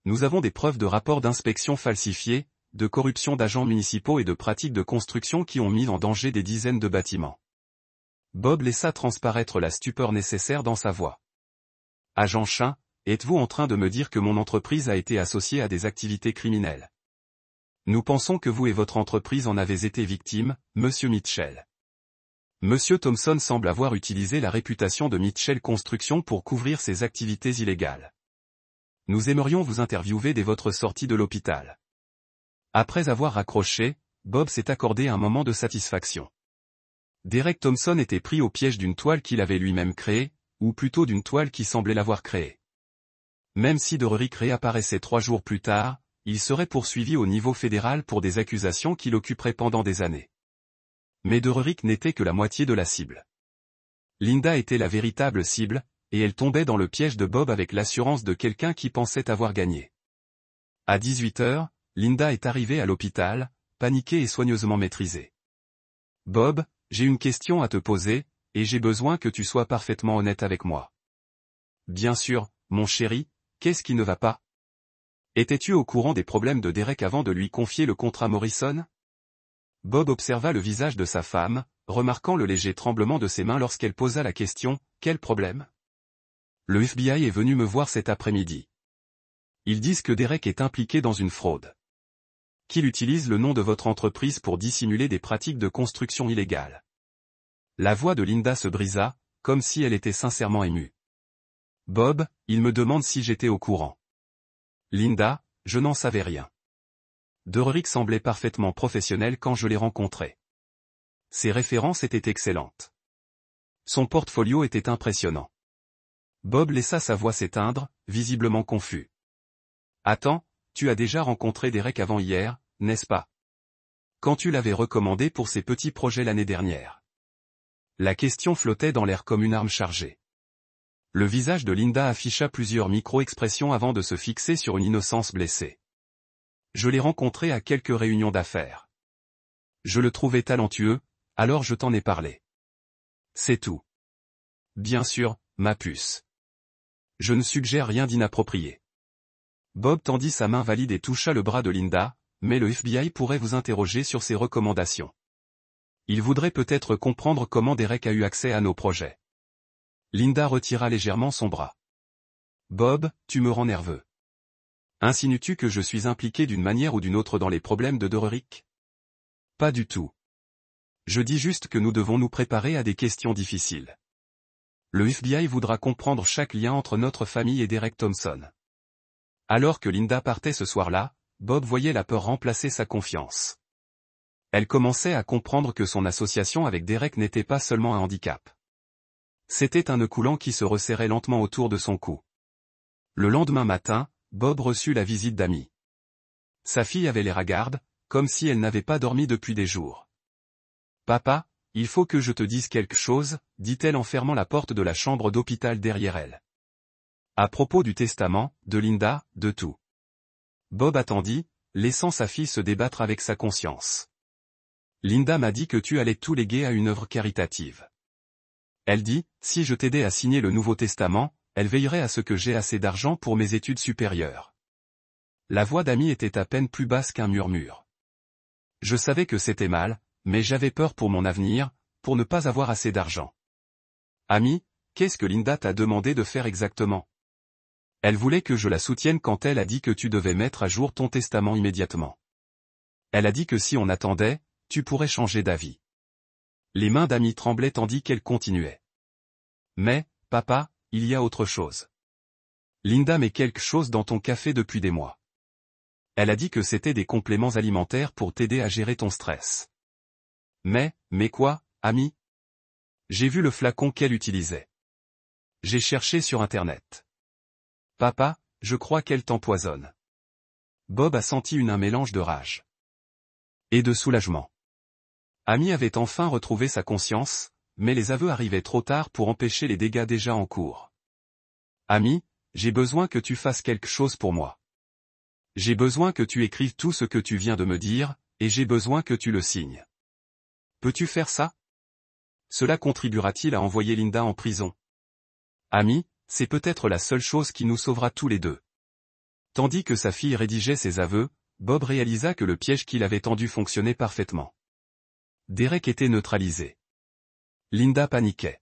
Nous avons des preuves de rapports d'inspection falsifiés, de corruption d'agents municipaux et de pratiques de construction qui ont mis en danger des dizaines de bâtiments. Bob laissa transparaître la stupeur nécessaire dans sa voix. Agent Chinn, êtes-vous en train de me dire que mon entreprise a été associée à des activités criminelles? Nous pensons que vous et votre entreprise en avez été victimes, Monsieur Mitchell. Monsieur Thomson semble avoir utilisé la réputation de Mitchell Construction pour couvrir ses activités illégales. Nous aimerions vous interviewer dès votre sortie de l'hôpital. Après avoir raccroché, Bob s'est accordé un moment de satisfaction. Derek Thomson était pris au piège d'une toile qu'il avait lui-même créée, ou plutôt d'une toile qui semblait l'avoir créée. Même si Derek réapparaissait 3 jours plus tard, il serait poursuivi au niveau fédéral pour des accusations qui l'occuperaient pendant des années. Mais Derek n'était que la moitié de la cible. Linda était la véritable cible, et elle tombait dans le piège de Bob avec l'assurance de quelqu'un qui pensait avoir gagné. À 18 heures, Linda est arrivée à l'hôpital, paniquée et soigneusement maîtrisée. Bob, j'ai une question à te poser, et j'ai besoin que tu sois parfaitement honnête avec moi. Bien sûr, mon chéri, qu'est-ce qui ne va pas? Étais-tu au courant des problèmes de Derek avant de lui confier le contrat Morrison? Bob observa le visage de sa femme, remarquant le léger tremblement de ses mains lorsqu'elle posa la question, « Quel problème ?» Le FBI est venu me voir cet après-midi. Ils disent que Derek est impliqué dans une fraude. Qu'il utilise le nom de votre entreprise pour dissimuler des pratiques de construction illégales. La voix de Linda se brisa, comme si elle était sincèrement émue. Bob, il me demande si j'étais au courant. Linda, je n'en savais rien. Derek semblait parfaitement professionnel quand je l'ai rencontré. Ses références étaient excellentes. Son portfolio était impressionnant. Bob laissa sa voix s'éteindre, visiblement confus. Attends, tu as déjà rencontré Derek avant hier, n'est-ce pas? Quand tu l'avais recommandé pour ses petits projets l'année dernière. La question flottait dans l'air comme une arme chargée. Le visage de Linda afficha plusieurs micro-expressions avant de se fixer sur une innocence blessée. Je l'ai rencontré à quelques réunions d'affaires. Je le trouvais talentueux, alors je t'en ai parlé. C'est tout. Bien sûr, ma puce. Je ne suggère rien d'inapproprié. Bob tendit sa main valide et toucha le bras de Linda, mais le FBI pourrait vous interroger sur ses recommandations. Il voudrait peut-être comprendre comment Derek a eu accès à nos projets. Linda retira légèrement son bras. Bob, tu me rends nerveux. Insinues-tu que je suis impliqué d'une manière ou d'une autre dans les problèmes de Derek? Pas du tout. Je dis juste que nous devons nous préparer à des questions difficiles. Le FBI voudra comprendre chaque lien entre notre famille et Derek Thomson. Alors que Linda partait ce soir-là, Bob voyait la peur remplacer sa confiance. Elle commençait à comprendre que son association avec Derek n'était pas seulement un handicap. C'était un nœud coulant qui se resserrait lentement autour de son cou. Le lendemain matin, Bob reçut la visite d'Amy. Sa fille avait l'air hagarde, comme si elle n'avait pas dormi depuis des jours. « Papa, il faut que je te dise quelque chose, » dit-elle en fermant la porte de la chambre d'hôpital derrière elle. À propos du testament, de Linda, de tout. Bob attendit, laissant sa fille se débattre avec sa conscience. Linda m'a dit que tu allais tout léguer à une œuvre caritative. Elle dit, si je t'aidais à signer le Nouveau Testament, elle veillerait à ce que j'ai assez d'argent pour mes études supérieures. La voix d'Amy était à peine plus basse qu'un murmure. Je savais que c'était mal, mais j'avais peur pour mon avenir, pour ne pas avoir assez d'argent. Amy, qu'est-ce que Linda t'a demandé de faire exactement? Elle voulait que je la soutienne quand elle a dit que tu devais mettre à jour ton testament immédiatement. Elle a dit que si on attendait, tu pourrais changer d'avis. Les mains d'Amy tremblaient tandis qu'elle continuait. Mais, papa, il y a autre chose. Linda met quelque chose dans ton café depuis des mois. Elle a dit que c'était des compléments alimentaires pour t'aider à gérer ton stress. Mais quoi, Amy? J'ai vu le flacon qu'elle utilisait. J'ai cherché sur Internet. Papa, je crois qu'elle t'empoisonne. Bob a senti un mélange de rage et de soulagement. Amy avait enfin retrouvé sa conscience, mais les aveux arrivaient trop tard pour empêcher les dégâts déjà en cours. Amy, j'ai besoin que tu fasses quelque chose pour moi. J'ai besoin que tu écrives tout ce que tu viens de me dire, et j'ai besoin que tu le signes. Peux-tu faire ça? Cela contribuera-t-il à envoyer Linda en prison? Amy, c'est peut-être la seule chose qui nous sauvera tous les deux. Tandis que sa fille rédigeait ses aveux, Bob réalisa que le piège qu'il avait tendu fonctionnait parfaitement. Derek était neutralisé. Linda paniquait.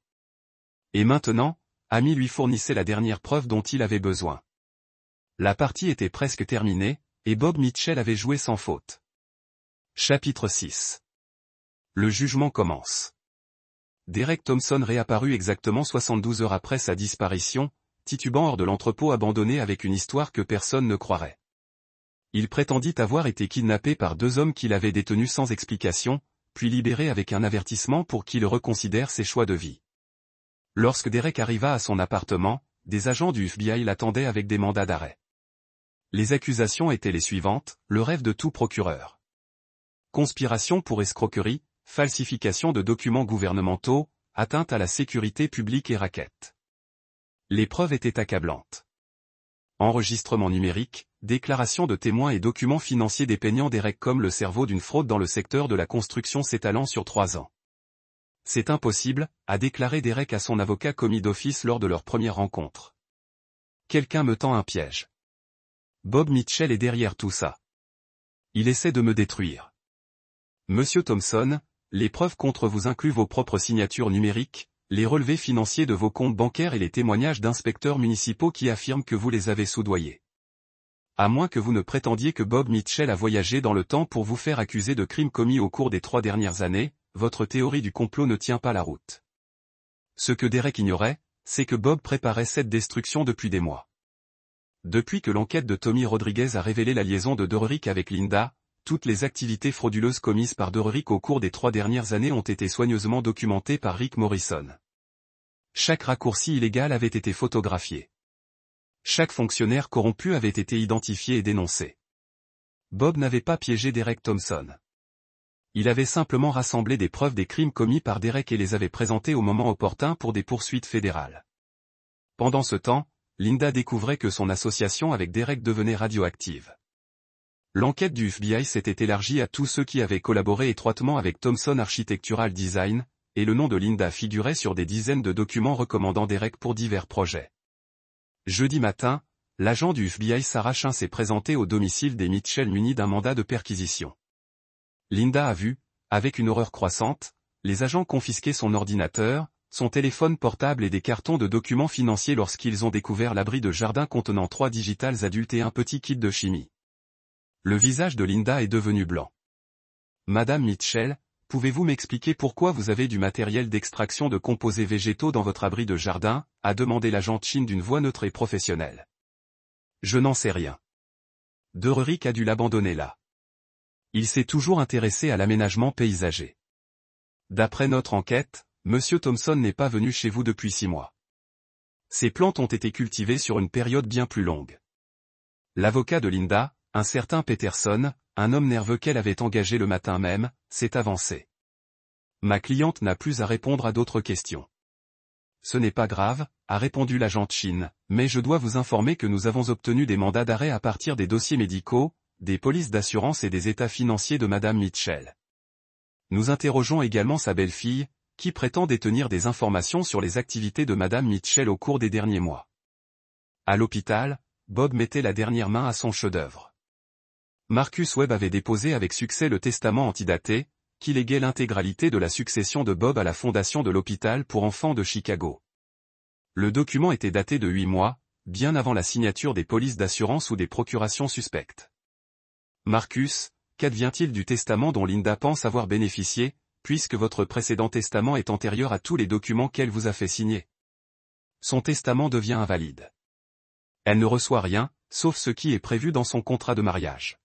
Et maintenant, Amy lui fournissait la dernière preuve dont il avait besoin. La partie était presque terminée, et Bob Mitchell avait joué sans faute. Chapitre 6. Le jugement commence. Derek Thompson réapparut exactement 72 heures après sa disparition, titubant hors de l'entrepôt abandonné avec une histoire que personne ne croirait. Il prétendit avoir été kidnappé par deux hommes qu'il avait détenus sans explication, puis libéré avec un avertissement pour qu'il reconsidère ses choix de vie. Lorsque Derek arriva à son appartement, des agents du FBI l'attendaient avec des mandats d'arrêt. Les accusations étaient les suivantes, le rêve de tout procureur. Conspiration pour escroquerie, falsification de documents gouvernementaux, atteinte à la sécurité publique et racket. Les preuves étaient accablantes. Enregistrement numérique, déclaration de témoins et documents financiers dépeignant Derek comme le cerveau d'une fraude dans le secteur de la construction s'étalant sur 3 ans. C'est impossible, a déclaré Derek à son avocat commis d'office lors de leur première rencontre. Quelqu'un me tend un piège. Bob Mitchell est derrière tout ça. Il essaie de me détruire. Monsieur Thompson, les preuves contre vous incluent vos propres signatures numériques, les relevés financiers de vos comptes bancaires et les témoignages d'inspecteurs municipaux qui affirment que vous les avez soudoyés. À moins que vous ne prétendiez que Bob Mitchell a voyagé dans le temps pour vous faire accuser de crimes commis au cours des 3 dernières années, votre théorie du complot ne tient pas la route. Ce que Derek ignorait, c'est que Bob préparait cette destruction depuis des mois. Depuis que l'enquête de Tommy Rodriguez a révélé la liaison de Derrick avec Linda, toutes les activités frauduleuses commises par Derrick au cours des 3 dernières années ont été soigneusement documentées par Rick Morrison. Chaque raccourci illégal avait été photographié. Chaque fonctionnaire corrompu avait été identifié et dénoncé. Bob n'avait pas piégé Derek Thompson. Il avait simplement rassemblé des preuves des crimes commis par Derek et les avait présentées au moment opportun pour des poursuites fédérales. Pendant ce temps, Linda découvrait que son association avec Derek devenait radioactive. L'enquête du FBI s'était élargie à tous ceux qui avaient collaboré étroitement avec Thompson Architectural Design, et le nom de Linda figurait sur des dizaines de documents recommandant Derek pour divers projets. Jeudi matin, l'agent du FBI Sarah Chin s'est présenté au domicile des Mitchell muni d'un mandat de perquisition. Linda a vu, avec une horreur croissante, les agents confisquer son ordinateur, son téléphone portable et des cartons de documents financiers lorsqu'ils ont découvert l'abri de jardin contenant 3 digitales adultes et un petit kit de chimie. Le visage de Linda est devenu blanc. Madame Mitchell, pouvez-vous m'expliquer pourquoi vous avez du matériel d'extraction de composés végétaux dans votre abri de jardin, a demandé l'agent Chin d'une voix neutre et professionnelle. Je n'en sais rien. Derrick a dû l'abandonner là. Il s'est toujours intéressé à l'aménagement paysager. D'après notre enquête, Monsieur Thompson n'est pas venu chez vous depuis 6 mois. Ces plantes ont été cultivées sur une période bien plus longue. L'avocat de Linda, un certain Peterson, un homme nerveux qu'elle avait engagé le matin même, s'est avancé. Ma cliente n'a plus à répondre à d'autres questions. Ce n'est pas grave, a répondu l'agent Chin, mais je dois vous informer que nous avons obtenu des mandats d'arrêt à partir des dossiers médicaux, des polices d'assurance et des états financiers de Madame Mitchell. Nous interrogeons également sa belle-fille, qui prétend détenir des informations sur les activités de Madame Mitchell au cours des derniers mois. À l'hôpital, Bob mettait la dernière main à son chef-d'œuvre. Marcus Webb avait déposé avec succès le testament antidaté, qui léguait l'intégralité de la succession de Bob à la fondation de l'hôpital pour enfants de Chicago. Le document était daté de 8 mois, bien avant la signature des polices d'assurance ou des procurations suspectes. Marcus, qu'advient-il du testament dont Linda pense avoir bénéficié, puisque votre précédent testament est antérieur à tous les documents qu'elle vous a fait signer? Son testament devient invalide. Elle ne reçoit rien, sauf ce qui est prévu dans son contrat de mariage.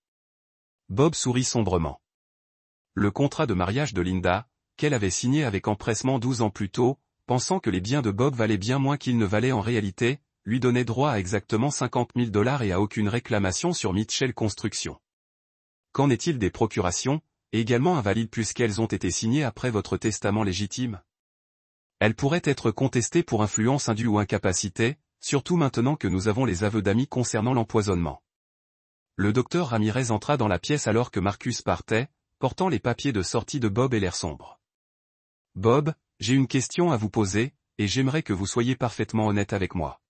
Bob sourit sombrement. Le contrat de mariage de Linda, qu'elle avait signé avec empressement 12 ans plus tôt, pensant que les biens de Bob valaient bien moins qu'ils ne valaient en réalité, lui donnait droit à exactement 50 000 $ et à aucune réclamation sur Mitchell Construction. Qu'en est-il des procurations, également invalides puisqu'elles ont été signées après votre testament légitime? Elles pourraient être contestées pour influence indue ou incapacité, surtout maintenant que nous avons les aveux d'amis concernant l'empoisonnement. Le docteur Ramirez entra dans la pièce alors que Marcus partait, portant les papiers de sortie de Bob et l'air sombre. Bob, j'ai une question à vous poser, et j'aimerais que vous soyez parfaitement honnête avec moi.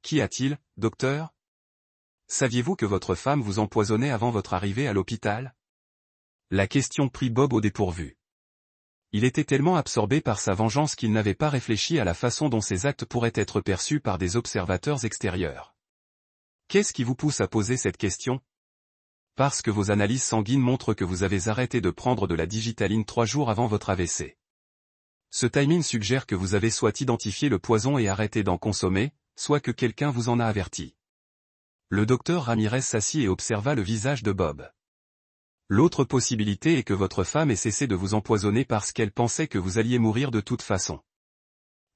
Qu'y a-t-il, docteur? Saviez-vous que votre femme vous empoisonnait avant votre arrivée à l'hôpital? La question prit Bob au dépourvu. Il était tellement absorbé par sa vengeance qu'il n'avait pas réfléchi à la façon dont ses actes pourraient être perçus par des observateurs extérieurs. Qu'est-ce qui vous pousse à poser cette question? Parce que vos analyses sanguines montrent que vous avez arrêté de prendre de la digitaline 3 jours avant votre AVC. Ce timing suggère que vous avez soit identifié le poison et arrêté d'en consommer, soit que quelqu'un vous en a averti. Le docteur Ramirez s'assit et observa le visage de Bob. L'autre possibilité est que votre femme ait cessé de vous empoisonner parce qu'elle pensait que vous alliez mourir de toute façon.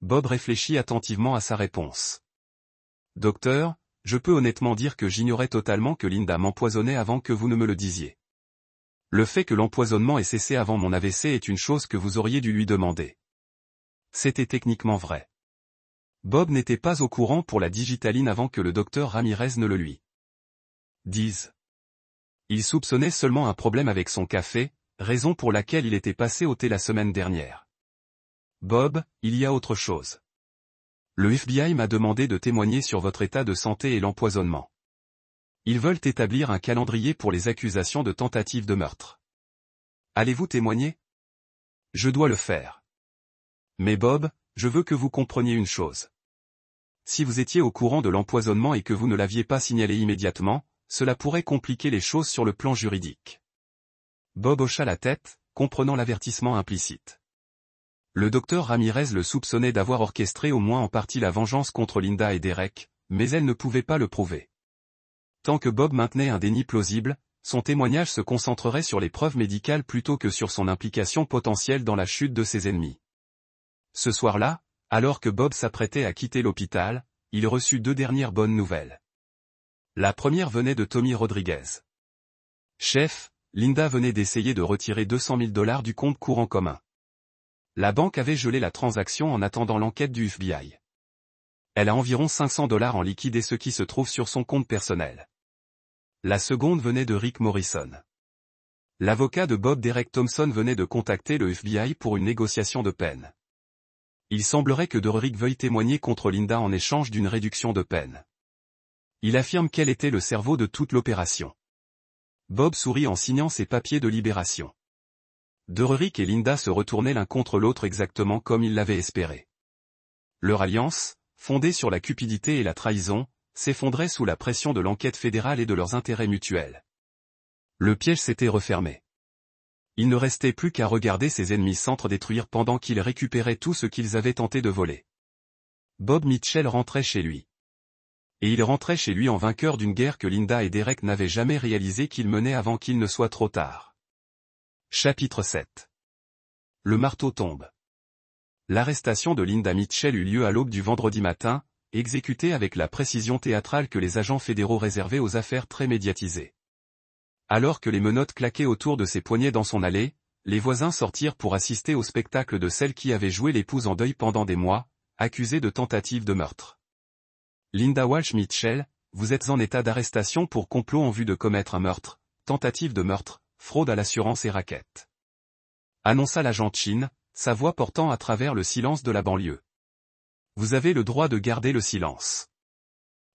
Bob réfléchit attentivement à sa réponse. Docteur, je peux honnêtement dire que j'ignorais totalement que Linda m'empoisonnait avant que vous ne me le disiez. Le fait que l'empoisonnement ait cessé avant mon AVC est une chose que vous auriez dû lui demander. C'était techniquement vrai. Bob n'était pas au courant pour la digitaline avant que le docteur Ramirez ne le lui dise. Il soupçonnait seulement un problème avec son café, raison pour laquelle il était passé au thé la semaine dernière. Bob, il y a autre chose. Le FBI m'a demandé de témoigner sur votre état de santé et l'empoisonnement. Ils veulent établir un calendrier pour les accusations de tentative de meurtre. Allez-vous témoigner? Je dois le faire. Mais Bob, je veux que vous compreniez une chose. Si vous étiez au courant de l'empoisonnement et que vous ne l'aviez pas signalé immédiatement, cela pourrait compliquer les choses sur le plan juridique. Bob hocha la tête, comprenant l'avertissement implicite. Le docteur Ramirez le soupçonnait d'avoir orchestré au moins en partie la vengeance contre Linda et Derek, mais elle ne pouvait pas le prouver. Tant que Bob maintenait un déni plausible, son témoignage se concentrerait sur les preuves médicales plutôt que sur son implication potentielle dans la chute de ses ennemis. Ce soir-là, alors que Bob s'apprêtait à quitter l'hôpital, il reçut 2 dernières bonnes nouvelles. La première venait de Tommy Rodriguez. Chef, Linda venait d'essayer de retirer 200 000 $ du compte courant commun. La banque avait gelé la transaction en attendant l'enquête du FBI. Elle a environ 500 $ en liquide et ce qui se trouve sur son compte personnel. La seconde venait de Rick Morrison. L'avocat de Bob Derek Thompson venait de contacter le FBI pour une négociation de peine. Il semblerait que Derek veuille témoigner contre Linda en échange d'une réduction de peine. Il affirme qu'elle était le cerveau de toute l'opération. Bob sourit en signant ses papiers de libération. Derek et Linda se retournaient l'un contre l'autre exactement comme ils l'avaient espéré. Leur alliance, fondée sur la cupidité et la trahison, s'effondrait sous la pression de l'enquête fédérale et de leurs intérêts mutuels. Le piège s'était refermé. Il ne restait plus qu'à regarder ses ennemis s'entre-détruire pendant qu'ils récupéraient tout ce qu'ils avaient tenté de voler. Bob Mitchell rentrait chez lui. Et il rentrait chez lui en vainqueur d'une guerre que Linda et Derek n'avaient jamais réalisé qu'il menait avant qu'il ne soit trop tard. Chapitre 7. Le marteau tombe. L'arrestation de Linda Mitchell eut lieu à l'aube du vendredi matin, exécutée avec la précision théâtrale que les agents fédéraux réservaient aux affaires très médiatisées. Alors que les menottes claquaient autour de ses poignets dans son allée, les voisins sortirent pour assister au spectacle de celle qui avait joué l'épouse en deuil pendant des mois, accusée de tentative de meurtre. Linda Walsh Mitchell, vous êtes en état d'arrestation pour complot en vue de commettre un meurtre, tentative de meurtre, fraude à l'assurance et racket. Annonça l'agent Chin, sa voix portant à travers le silence de la banlieue. Vous avez le droit de garder le silence.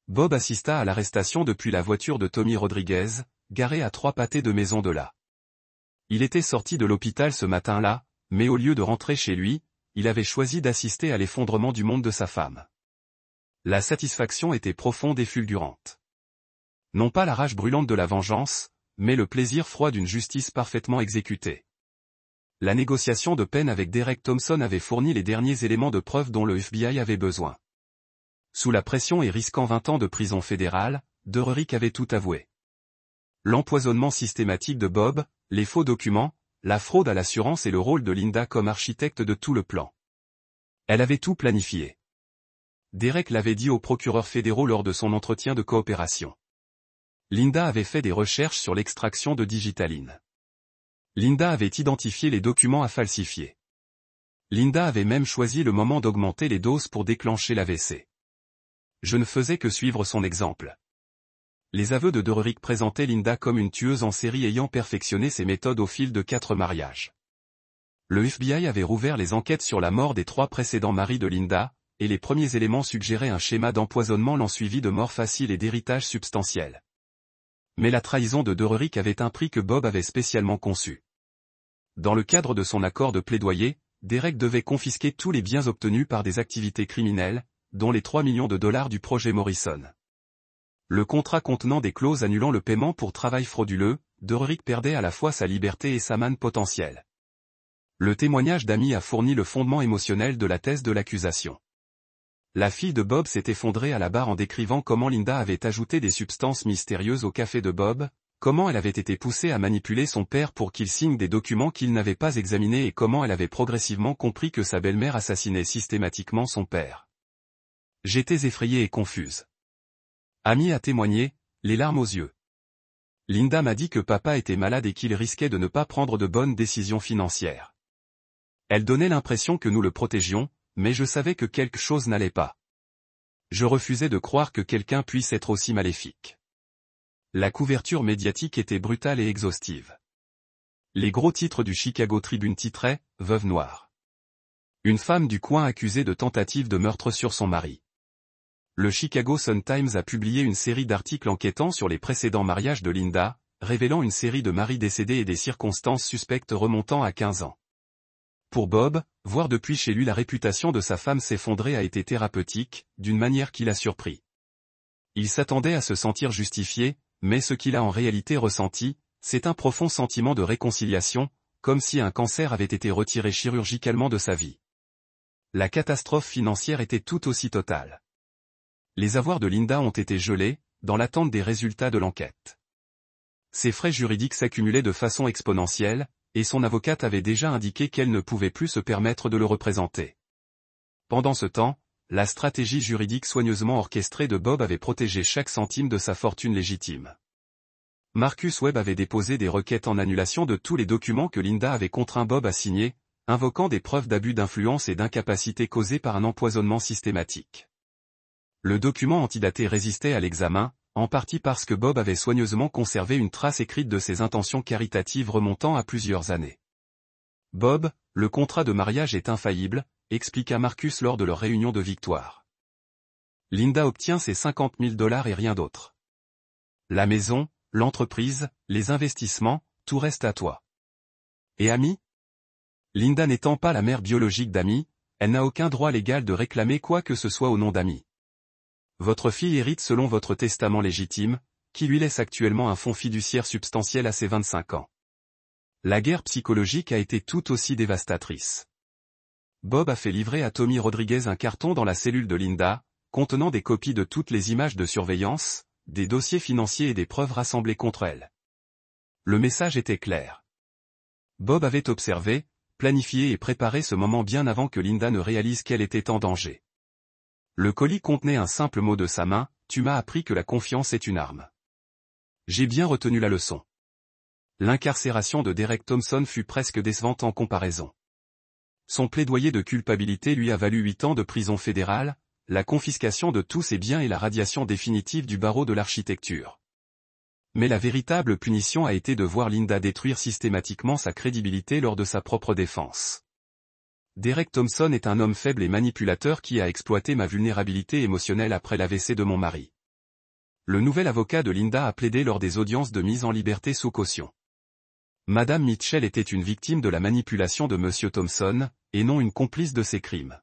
Bob assista à l'arrestation depuis la voiture de Tommy Rodriguez, garée à 3 pâtés de maison de là. Il était sorti de l'hôpital ce matin-là, mais au lieu de rentrer chez lui, il avait choisi d'assister à l'effondrement du monde de sa femme. La satisfaction était profonde et fulgurante. Non pas la rage brûlante de la vengeance, mais le plaisir froid d'une justice parfaitement exécutée. La négociation de peine avec Derek Thompson avait fourni les derniers éléments de preuve dont le FBI avait besoin. Sous la pression et risquant 20 ans de prison fédérale, Derrick avait tout avoué. L'empoisonnement systématique de Bob, les faux documents, la fraude à l'assurance et le rôle de Linda comme architecte de tout le plan. Elle avait tout planifié. Derek l'avait dit aux procureurs fédéraux lors de son entretien de coopération. Linda avait fait des recherches sur l'extraction de digitaline. Linda avait identifié les documents à falsifier. Linda avait même choisi le moment d'augmenter les doses pour déclencher l'AVC. Je ne faisais que suivre son exemple. Les aveux de Derrick présentaient Linda comme une tueuse en série ayant perfectionné ses méthodes au fil de 4 mariages. Le FBI avait rouvert les enquêtes sur la mort des 3 précédents maris de Linda, et les premiers éléments suggéraient un schéma d'empoisonnement l'en suivi de mort facile et d'héritage substantiel. Mais la trahison de Derrick avait un prix que Bob avait spécialement conçu. Dans le cadre de son accord de plaidoyer, Derek devait confisquer tous les biens obtenus par des activités criminelles, dont les 3 millions de dollars du projet Morrison. Le contrat contenant des clauses annulant le paiement pour travail frauduleux, Derrick perdait à la fois sa liberté et sa manne potentielle. Le témoignage d'Amy a fourni le fondement émotionnel de la thèse de l'accusation. La fille de Bob s'est effondrée à la barre en décrivant comment Linda avait ajouté des substances mystérieuses au café de Bob, comment elle avait été poussée à manipuler son père pour qu'il signe des documents qu'il n'avait pas examinés et comment elle avait progressivement compris que sa belle-mère assassinait systématiquement son père. J'étais effrayée et confuse. Amy a témoigné, les larmes aux yeux. Linda m'a dit que papa était malade et qu'il risquait de ne pas prendre de bonnes décisions financières. Elle donnait l'impression que nous le protégions, mais je savais que quelque chose n'allait pas. Je refusais de croire que quelqu'un puisse être aussi maléfique. La couverture médiatique était brutale et exhaustive. Les gros titres du Chicago Tribune titraient « Veuve noire ». Une femme du coin accusée de tentative de meurtre sur son mari. Le Chicago Sun-Times a publié une série d'articles enquêtant sur les précédents mariages de Linda, révélant une série de maris décédés et des circonstances suspectes remontant à 15 ans. Pour Bob, voir depuis chez lui la réputation de sa femme s'effondrer a été thérapeutique, d'une manière qui l'a surpris. Il s'attendait à se sentir justifié, mais ce qu'il a en réalité ressenti, c'est un profond sentiment de réconciliation, comme si un cancer avait été retiré chirurgicalement de sa vie. La catastrophe financière était tout aussi totale. Les avoirs de Linda ont été gelés, dans l'attente des résultats de l'enquête. Ses frais juridiques s'accumulaient de façon exponentielle, et son avocate avait déjà indiqué qu'elle ne pouvait plus se permettre de le représenter. Pendant ce temps, la stratégie juridique soigneusement orchestrée de Bob avait protégé chaque centime de sa fortune légitime. Marcus Webb avait déposé des requêtes en annulation de tous les documents que Linda avait contraint Bob à signer, invoquant des preuves d'abus d'influence et d'incapacité causées par un empoisonnement systématique. Le document antidaté résistait à l'examen, en partie parce que Bob avait soigneusement conservé une trace écrite de ses intentions caritatives remontant à plusieurs années. Bob, le contrat de mariage est infaillible, expliqua Marcus lors de leur réunion de victoire. Linda obtient ses 50 000 $ et rien d'autre. La maison, l'entreprise, les investissements, tout reste à toi. Et Amy? Linda n'étant pas la mère biologique d'Amy, elle n'a aucun droit légal de réclamer quoi que ce soit au nom d'Amy. Votre fille hérite selon votre testament légitime, qui lui laisse actuellement un fonds fiduciaire substantiel à ses 25 ans. La guerre psychologique a été tout aussi dévastatrice. Bob a fait livrer à Tommy Rodriguez un carton dans la cellule de Linda, contenant des copies de toutes les images de surveillance, des dossiers financiers et des preuves rassemblées contre elle. Le message était clair. Bob avait observé, planifié et préparé ce moment bien avant que Linda ne réalise qu'elle était en danger. Le colis contenait un simple mot de sa main, « Tu m'as appris que la confiance est une arme. » J'ai bien retenu la leçon. L'incarcération de Derek Thompson fut presque décevante en comparaison. Son plaidoyer de culpabilité lui a valu 8 ans de prison fédérale, la confiscation de tous ses biens et la radiation définitive du barreau de l'architecture. Mais la véritable punition a été de voir Linda détruire systématiquement sa crédibilité lors de sa propre défense. Derek Thompson est un homme faible et manipulateur qui a exploité ma vulnérabilité émotionnelle après l'AVC de mon mari. Le nouvel avocat de Linda a plaidé lors des audiences de mise en liberté sous caution. Madame Mitchell était une victime de la manipulation de Monsieur Thompson, et non une complice de ses crimes.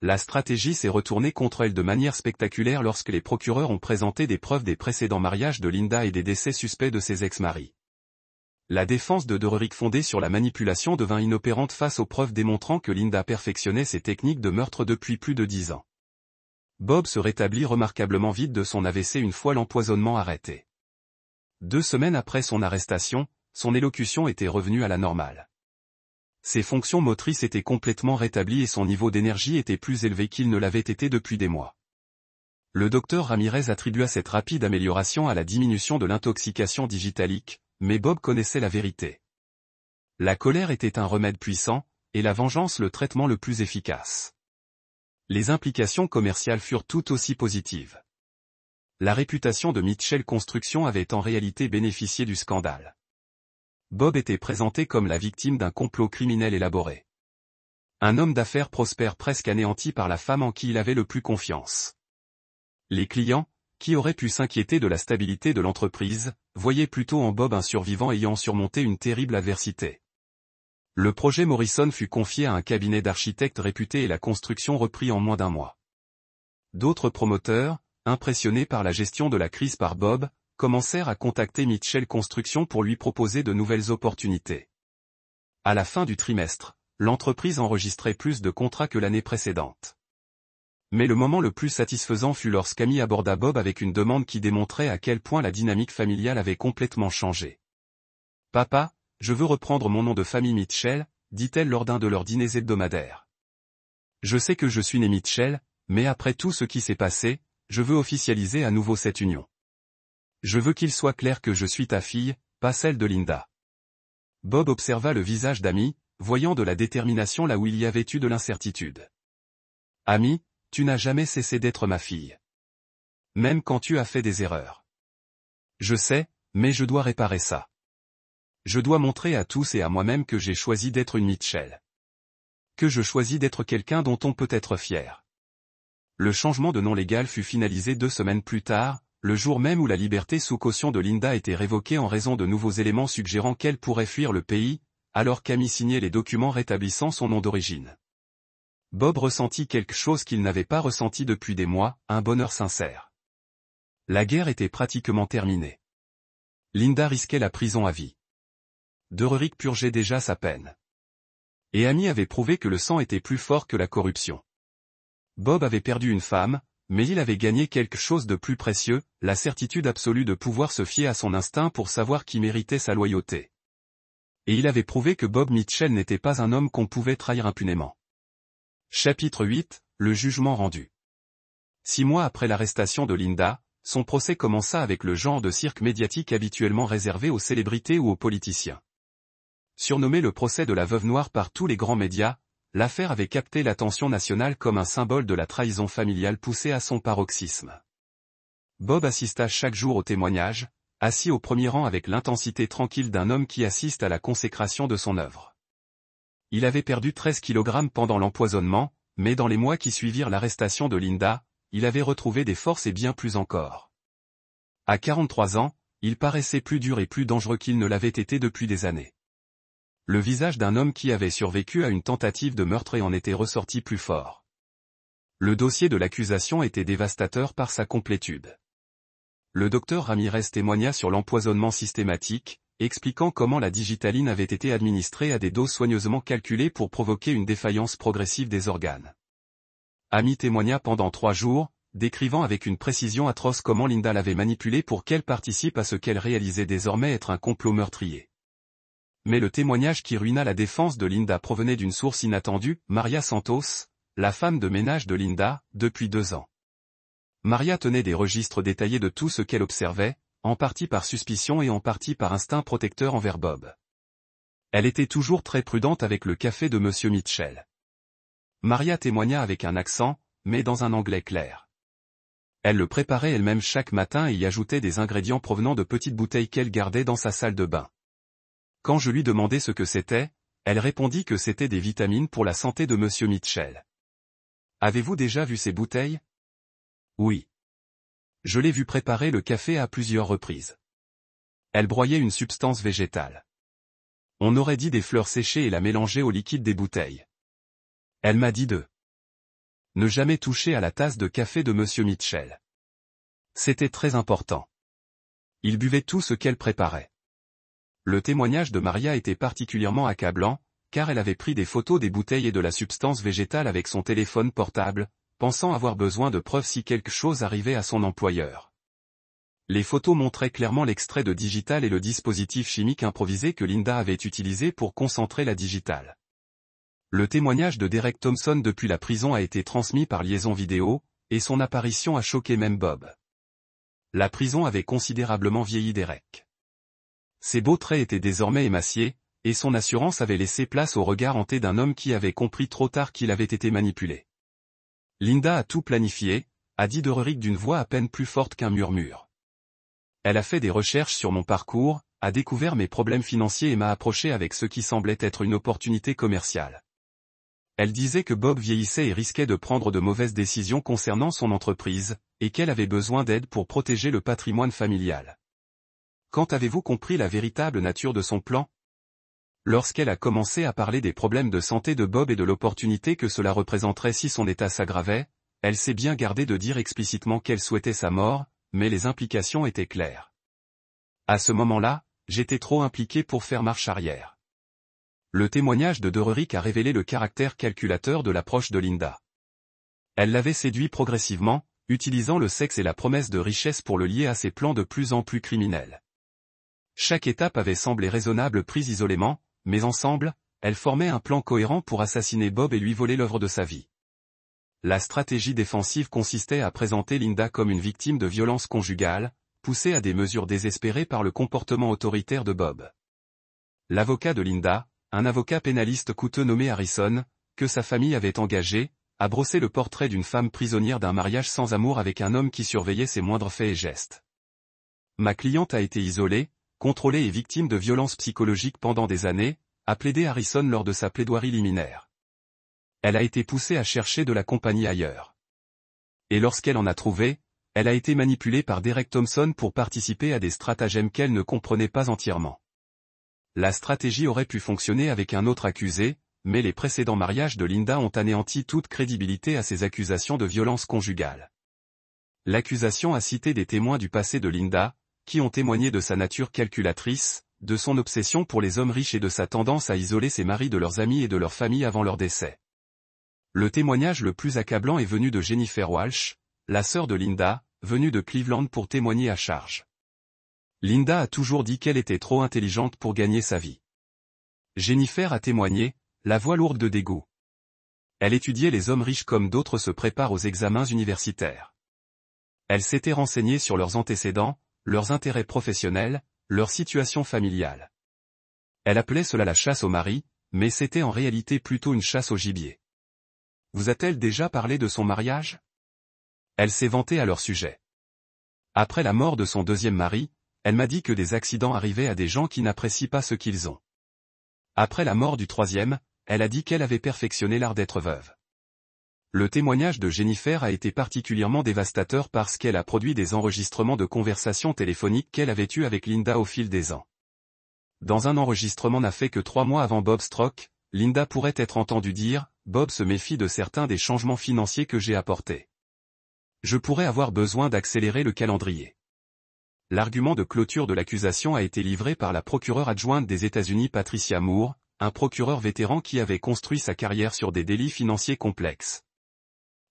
La stratégie s'est retournée contre elle de manière spectaculaire lorsque les procureurs ont présenté des preuves des précédents mariages de Linda et des décès suspects de ses ex-maris. La défense de Dörrich fondée sur la manipulation devint inopérante face aux preuves démontrant que Linda perfectionnait ses techniques de meurtre depuis plus de 10 ans. Bob se rétablit remarquablement vite de son AVC une fois l'empoisonnement arrêté. 2 semaines après son arrestation, son élocution était revenue à la normale. Ses fonctions motrices étaient complètement rétablies et son niveau d'énergie était plus élevé qu'il ne l'avait été depuis des mois. Le docteur Ramirez attribua cette rapide amélioration à la diminution de l'intoxication digitalique, mais Bob connaissait la vérité. La colère était un remède puissant, et la vengeance le traitement le plus efficace. Les implications commerciales furent tout aussi positives. La réputation de Mitchell Construction avait en réalité bénéficié du scandale. Bob était présenté comme la victime d'un complot criminel élaboré. Un homme d'affaires prospère presque anéanti par la femme en qui il avait le plus confiance. Les clients, qui auraient pu s'inquiéter de la stabilité de l'entreprise, voyaient plutôt en Bob un survivant ayant surmonté une terrible adversité. Le projet Morrison fut confié à un cabinet d'architectes réputé et la construction reprit en moins d'1 mois. D'autres promoteurs, impressionnés par la gestion de la crise par Bob, commencèrent à contacter Mitchell Construction pour lui proposer de nouvelles opportunités. À la fin du trimestre, l'entreprise enregistrait plus de contrats que l'année précédente. Mais le moment le plus satisfaisant fut lorsqu'Amy aborda Bob avec une demande qui démontrait à quel point la dynamique familiale avait complètement changé. « Papa, je veux reprendre mon nom de famille Mitchell », dit-elle lors d'un de leurs dîners hebdomadaires. « Je sais que je suis né Mitchell, mais après tout ce qui s'est passé, je veux officialiser à nouveau cette union. Je veux qu'il soit clair que je suis ta fille, pas celle de Linda. » Bob observa le visage d'Amy, voyant de la détermination là où il y avait eu de l'incertitude. « Amy, tu n'as jamais cessé d'être ma fille. Même quand tu as fait des erreurs. Je sais, mais je dois réparer ça. Je dois montrer à tous et à moi-même que j'ai choisi d'être une Mitchell. Que je choisis d'être quelqu'un dont on peut être fier. » Le changement de nom légal fut finalisé 2 semaines plus tard, le jour même où la liberté sous caution de Linda était révoquée en raison de nouveaux éléments suggérant qu'elle pourrait fuir le pays, alors qu'Amy signait les documents rétablissant son nom d'origine. Bob ressentit quelque chose qu'il n'avait pas ressenti depuis des mois, un bonheur sincère. La guerre était pratiquement terminée. Linda risquait la prison à vie. Dörrich purgeait déjà sa peine. Et Amy avait prouvé que le sang était plus fort que la corruption. Bob avait perdu une femme, mais il avait gagné quelque chose de plus précieux, la certitude absolue de pouvoir se fier à son instinct pour savoir qui méritait sa loyauté. Et il avait prouvé que Bob Mitchell n'était pas un homme qu'on pouvait trahir impunément. Chapitre 8, le jugement rendu. 6 mois après l'arrestation de Linda, son procès commença avec le genre de cirque médiatique habituellement réservé aux célébrités ou aux politiciens. Surnommé le procès de la veuve noire par tous les grands médias, l'affaire avait capté l'attention nationale comme un symbole de la trahison familiale poussée à son paroxysme. Bob assista chaque jour au témoignage, assis au premier rang avec l'intensité tranquille d'un homme qui assiste à la consécration de son œuvre. Il avait perdu 13 kg pendant l'empoisonnement, mais dans les mois qui suivirent l'arrestation de Linda, il avait retrouvé des forces et bien plus encore. À 43 ans, il paraissait plus dur et plus dangereux qu'il ne l'avait été depuis des années. Le visage d'un homme qui avait survécu à une tentative de meurtre en était ressorti plus fort. Le dossier de l'accusation était dévastateur par sa complétude. Le docteur Ramirez témoigna sur l'empoisonnement systématique, expliquant comment la digitaline avait été administrée à des doses soigneusement calculées pour provoquer une défaillance progressive des organes. Amy témoigna pendant 3 jours, décrivant avec une précision atroce comment Linda l'avait manipulée pour qu'elle participe à ce qu'elle réalisait désormais être un complot meurtrier. Mais le témoignage qui ruina la défense de Linda provenait d'une source inattendue, Maria Santos, la femme de ménage de Linda, depuis 2 ans. Maria tenait des registres détaillés de tout ce qu'elle observait, en partie par suspicion et en partie par instinct protecteur envers Bob. Elle était toujours très prudente avec le café de Monsieur Mitchell. Maria témoigna avec un accent, mais dans un anglais clair. Elle le préparait elle-même chaque matin et y ajoutait des ingrédients provenant de petites bouteilles qu'elle gardait dans sa salle de bain. Quand je lui demandai ce que c'était, elle répondit que c'était des vitamines pour la santé de Monsieur Mitchell. « Avez-vous déjà vu ces bouteilles ? » ? « Oui. Je l'ai vu préparer le café à plusieurs reprises. Elle broyait une substance végétale. On aurait dit des fleurs séchées et la mélanger au liquide des bouteilles. Elle m'a dit de Ne jamais toucher à la tasse de café de Monsieur Mitchell. C'était très important. Il buvait tout ce qu'elle préparait. Le témoignage de Maria était particulièrement accablant, car elle avait pris des photos des bouteilles et de la substance végétale avec son téléphone portable, pensant avoir besoin de preuves si quelque chose arrivait à son employeur. Les photos montraient clairement l'extrait de digital et le dispositif chimique improvisé que Linda avait utilisé pour concentrer la digitale. Le témoignage de Derek Thompson depuis la prison a été transmis par liaison vidéo, et son apparition a choqué même Bob. La prison avait considérablement vieilli Derek. Ses beaux traits étaient désormais émaciés, et son assurance avait laissé place au regard hanté d'un homme qui avait compris trop tard qu'il avait été manipulé. Linda a tout planifié, a dit Derek d'une voix à peine plus forte qu'un murmure. Elle a fait des recherches sur mon parcours, a découvert mes problèmes financiers et m'a approché avec ce qui semblait être une opportunité commerciale. Elle disait que Bob vieillissait et risquait de prendre de mauvaises décisions concernant son entreprise, et qu'elle avait besoin d'aide pour protéger le patrimoine familial. Quand avez-vous compris la véritable nature de son plan? Lorsqu'elle a commencé à parler des problèmes de santé de Bob et de l'opportunité que cela représenterait si son état s'aggravait, elle s'est bien gardée de dire explicitement qu'elle souhaitait sa mort, mais les implications étaient claires. À ce moment-là, j'étais trop impliqué pour faire marche arrière. Le témoignage de Derek a révélé le caractère calculateur de l'approche de Linda. Elle l'avait séduit progressivement, utilisant le sexe et la promesse de richesse pour le lier à ses plans de plus en plus criminels. Chaque étape avait semblé raisonnable prise isolément, mais ensemble, elles formaient un plan cohérent pour assassiner Bob et lui voler l'œuvre de sa vie. La stratégie défensive consistait à présenter Linda comme une victime de violence conjugale, poussée à des mesures désespérées par le comportement autoritaire de Bob. L'avocat de Linda, un avocat pénaliste coûteux nommé Harrison, que sa famille avait engagé, a brossé le portrait d'une femme prisonnière d'un mariage sans amour avec un homme qui surveillait ses moindres faits et gestes. Ma cliente a été isolée, contrôlée et victime de violences psychologiques pendant des années, a plaidé Harrison lors de sa plaidoirie liminaire. Elle a été poussée à chercher de la compagnie ailleurs. Et lorsqu'elle en a trouvé, elle a été manipulée par Derek Thompson pour participer à des stratagèmes qu'elle ne comprenait pas entièrement. La stratégie aurait pu fonctionner avec un autre accusé, mais les précédents mariages de Linda ont anéanti toute crédibilité à ses accusations de violence conjugale. L'accusation a cité des témoins du passé de Linda, qui ont témoigné de sa nature calculatrice, de son obsession pour les hommes riches et de sa tendance à isoler ses maris de leurs amis et de leur famille avant leur décès. Le témoignage le plus accablant est venu de Jennifer Walsh, la sœur de Linda, venue de Cleveland pour témoigner à charge. Linda a toujours dit qu'elle était trop intelligente pour gagner sa vie. Jennifer a témoigné, la voix lourde de dégoût. Elle étudiait les hommes riches comme d'autres se préparent aux examens universitaires. Elle s'était renseignée sur leurs antécédents, leurs intérêts professionnels, leur situation familiale. Elle appelait cela la chasse au mari, mais c'était en réalité plutôt une chasse au gibier. Vous a-t-elle déjà parlé de son mariage? Elle s'est vantée à leur sujet. Après la mort de son deuxième mari, elle m'a dit que des accidents arrivaient à des gens qui n'apprécient pas ce qu'ils ont. Après la mort du troisième, elle a dit qu'elle avait perfectionné l'art d'être veuve. Le témoignage de Jennifer a été particulièrement dévastateur parce qu'elle a produit des enregistrements de conversations téléphoniques qu'elle avait eues avec Linda au fil des ans. Dans un enregistrement n'a fait que 3 mois avant Bob Stroke, Linda pourrait être entendue dire « Bob se méfie de certains des changements financiers que j'ai apportés. Je pourrais avoir besoin d'accélérer le calendrier. » L'argument de clôture de l'accusation a été livré par la procureure adjointe des États-Unis Patricia Moore, un procureur vétéran qui avait construit sa carrière sur des délits financiers complexes.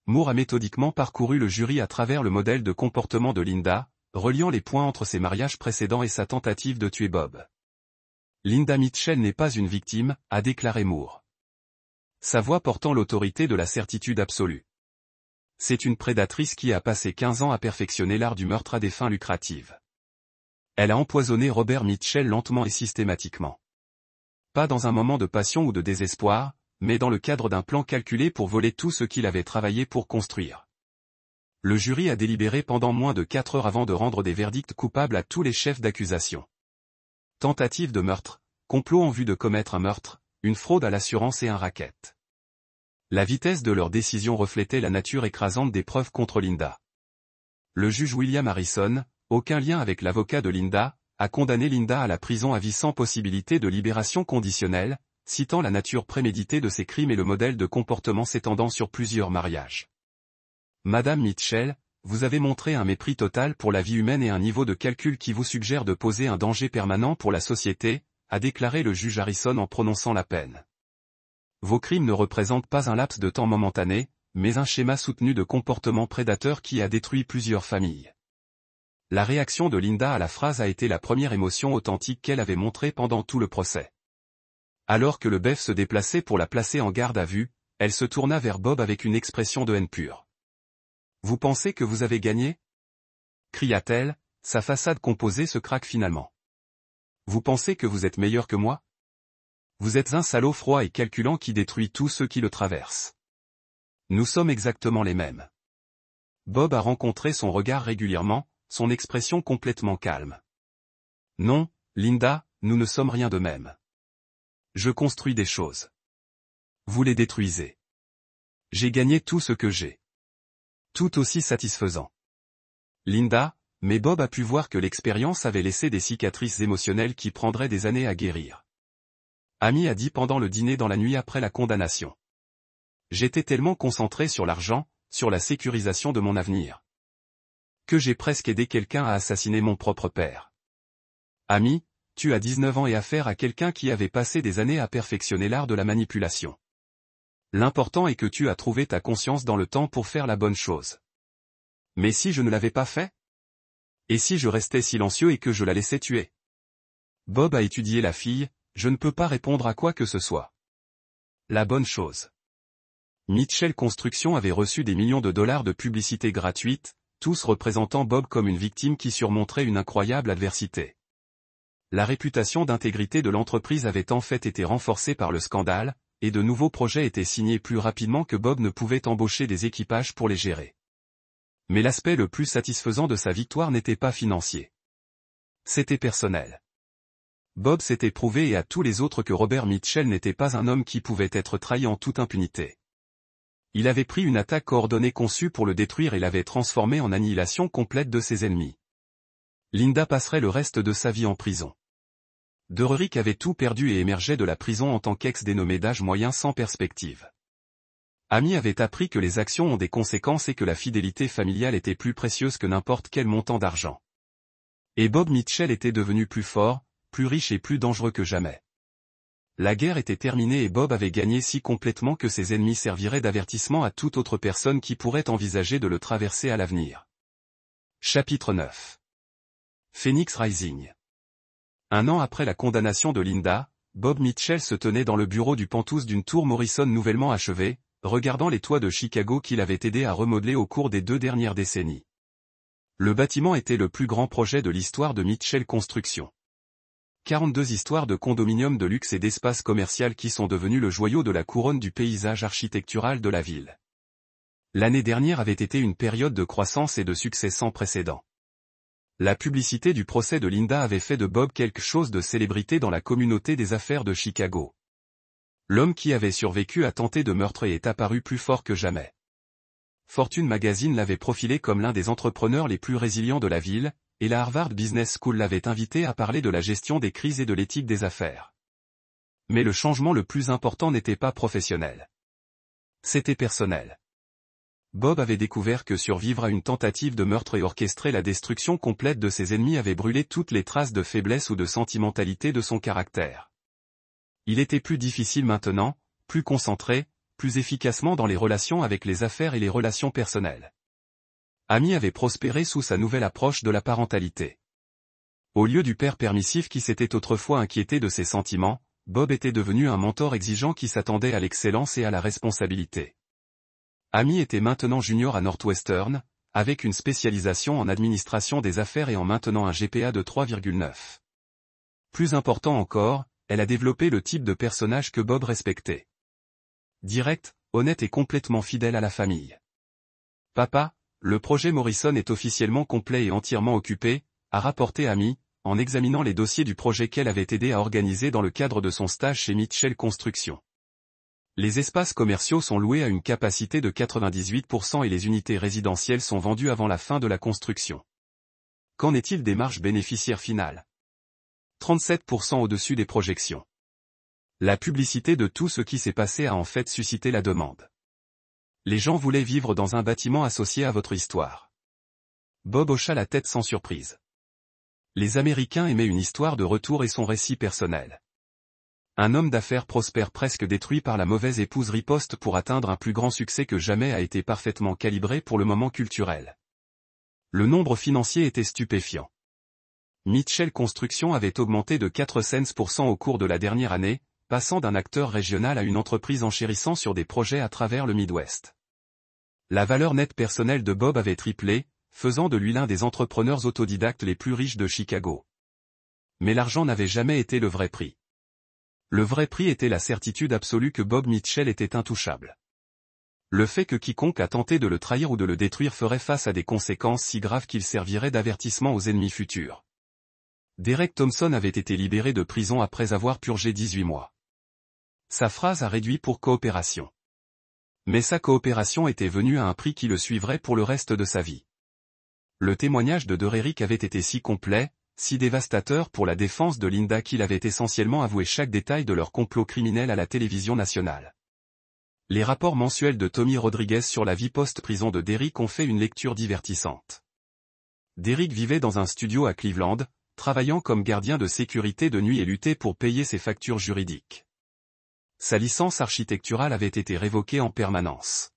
Moore a méthodiquement parcouru le jury à travers le modèle de comportement de Linda, reliant les points entre ses mariages précédents et sa tentative de tuer Bob. Linda Mitchell n'est pas une victime, a déclaré Moore. Sa voix portant l'autorité de la certitude absolue. C'est une prédatrice qui a passé 15 ans à perfectionner l'art du meurtre à des fins lucratives. Elle a empoisonné Robert Mitchell lentement et systématiquement. Pas dans un moment de passion ou de désespoir, mais dans le cadre d'un plan calculé pour voler tout ce qu'il avait travaillé pour construire. Le jury a délibéré pendant moins de 4 heures avant de rendre des verdicts coupables à tous les chefs d'accusation. Tentative de meurtre, complot en vue de commettre un meurtre, une fraude à l'assurance et un racket. La vitesse de leur décision reflétait la nature écrasante des preuves contre Linda. Le juge William Harrison, aucun lien avec l'avocat de Linda, a condamné Linda à la prison à vie sans possibilité de libération conditionnelle, citant la nature préméditée de ses crimes et le modèle de comportement s'étendant sur plusieurs mariages. Madame Mitchell, vous avez montré un mépris total pour la vie humaine et un niveau de calcul qui vous suggère de poser un danger permanent pour la société, a déclaré le juge Harrison en prononçant la peine. Vos crimes ne représentent pas un laps de temps momentané, mais un schéma soutenu de comportement prédateur qui a détruit plusieurs familles. La réaction de Linda à la phrase a été la première émotion authentique qu'elle avait montrée pendant tout le procès. Alors que le BEF se déplaçait pour la placer en garde à vue, elle se tourna vers Bob avec une expression de haine pure. « Vous pensez que vous avez gagné ?» cria-t-elle, sa façade composée se craque finalement. « Vous pensez que vous êtes meilleur que moi ? Vous êtes un salaud froid et calculant qui détruit tous ceux qui le traversent. Nous sommes exactement les mêmes. » Bob a rencontré son regard régulièrement, son expression complètement calme. « Non, Linda, nous ne sommes rien de même. Je construis des choses. Vous les détruisez. J'ai gagné tout ce que j'ai. Tout aussi satisfaisant. » Linda, mais Bob a pu voir que l'expérience avait laissé des cicatrices émotionnelles qui prendraient des années à guérir. Amy a dit pendant le dîner dans la nuit après la condamnation. « J'étais tellement concentré sur l'argent, sur la sécurisation de mon avenir, que j'ai presque aidé quelqu'un à assassiner mon propre père. » Amy, tu as 19 ans et affaire à quelqu'un qui avait passé des années à perfectionner l'art de la manipulation. L'important est que tu as trouvé ta conscience dans le temps pour faire la bonne chose. Mais si je ne l'avais pas fait ? Et si je restais silencieux et que je la laissais tuer ? Bob a étudié la fille, je ne peux pas répondre à quoi que ce soit. La bonne chose. Mitchell Construction avait reçu des millions de dollars de publicité gratuite, tous représentant Bob comme une victime qui surmonterait une incroyable adversité. La réputation d'intégrité de l'entreprise avait en fait été renforcée par le scandale, et de nouveaux projets étaient signés plus rapidement que Bob ne pouvait embaucher des équipages pour les gérer. Mais l'aspect le plus satisfaisant de sa victoire n'était pas financier. C'était personnel. Bob s'était prouvé et à tous les autres que Robert Mitchell n'était pas un homme qui pouvait être trahi en toute impunité. Il avait pris une attaque coordonnée conçue pour le détruire et l'avait transformée en annihilation complète de ses ennemis. Linda passerait le reste de sa vie en prison. Dererick avait tout perdu et émergeait de la prison en tant qu'ex-dénommé d'âge moyen sans perspective. Amy avait appris que les actions ont des conséquences et que la fidélité familiale était plus précieuse que n'importe quel montant d'argent. Et Bob Mitchell était devenu plus fort, plus riche et plus dangereux que jamais. La guerre était terminée et Bob avait gagné si complètement que ses ennemis serviraient d'avertissement à toute autre personne qui pourrait envisager de le traverser à l'avenir. Chapitre 9. Phoenix Rising. Un an après la condamnation de Linda, Bob Mitchell se tenait dans le bureau du penthouse d'une tour Morrison nouvellement achevée, regardant les toits de Chicago qu'il avait aidé à remodeler au cours des 2 dernières décennies. Le bâtiment était le plus grand projet de l'histoire de Mitchell Construction. 42 histoires de condominiums de luxe et d'espace commercial qui sont devenus le joyau de la couronne du paysage architectural de la ville. L'année dernière avait été une période de croissance et de succès sans précédent. La publicité du procès de Linda avait fait de Bob quelque chose de célébrité dans la communauté des affaires de Chicago. L'homme qui avait survécu à tenter de meurtre est apparu plus fort que jamais. Fortune Magazine l'avait profilé comme l'un des entrepreneurs les plus résilients de la ville, et la Harvard Business School l'avait invité à parler de la gestion des crises et de l'éthique des affaires. Mais le changement le plus important n'était pas professionnel. C'était personnel. Bob avait découvert que survivre à une tentative de meurtre et orchestrer la destruction complète de ses ennemis avait brûlé toutes les traces de faiblesse ou de sentimentalité de son caractère. Il était plus difficile maintenant, plus concentré, plus efficacement dans les relations avec les affaires et les relations personnelles. Amy avait prospéré sous sa nouvelle approche de la parentalité. Au lieu du père permissif qui s'était autrefois inquiété de ses sentiments, Bob était devenu un mentor exigeant qui s'attendait à l'excellence et à la responsabilité. Amy était maintenant junior à Northwestern, avec une spécialisation en administration des affaires et en maintenant un GPA de 3,9. Plus important encore, elle a développé le type de personnage que Bob respectait. Direct, honnête et complètement fidèle à la famille. « Papa, le projet Morrison est officiellement complet et entièrement occupé », a rapporté Amy, en examinant les dossiers du projet qu'elle avait aidé à organiser dans le cadre de son stage chez Mitchell Construction. Les espaces commerciaux sont loués à une capacité de 98% et les unités résidentielles sont vendues avant la fin de la construction. Qu'en est-il des marges bénéficiaires finales ? 37% au-dessus des projections. La publicité de tout ce qui s'est passé a en fait suscité la demande. Les gens voulaient vivre dans un bâtiment associé à votre histoire. Bob hocha la tête sans surprise. Les Américains aimaient une histoire de retour et son récit personnel. Un homme d'affaires prospère presque détruit par la mauvaise épouse riposte pour atteindre un plus grand succès que jamais a été parfaitement calibré pour le moment culturel. Le nombre financier était stupéfiant. Mitchell Construction avait augmenté de 4 cents% au cours de la dernière année, passant d'un acteur régional à une entreprise enchérissant sur des projets à travers le Midwest. La valeur nette personnelle de Bob avait triplé, faisant de lui l'un des entrepreneurs autodidactes les plus riches de Chicago. Mais l'argent n'avait jamais été le vrai prix. Le vrai prix était la certitude absolue que Bob Mitchell était intouchable. Le fait que quiconque a tenté de le trahir ou de le détruire ferait face à des conséquences si graves qu'il servirait d'avertissement aux ennemis futurs. Derek Thompson avait été libéré de prison après avoir purgé 18 mois. Sa phrase a réduit pour coopération. Mais sa coopération était venue à un prix qui le suivrait pour le reste de sa vie. Le témoignage de Derek avait été si complet, si dévastateur pour la défense de Linda qu'il avait essentiellement avoué chaque détail de leur complot criminel à la télévision nationale. Les rapports mensuels de Tommy Rodriguez sur la vie post-prison de Derek ont fait une lecture divertissante. Derek vivait dans un studio à Cleveland, travaillant comme gardien de sécurité de nuit et luttait pour payer ses factures juridiques. Sa licence architecturale avait été révoquée en permanence.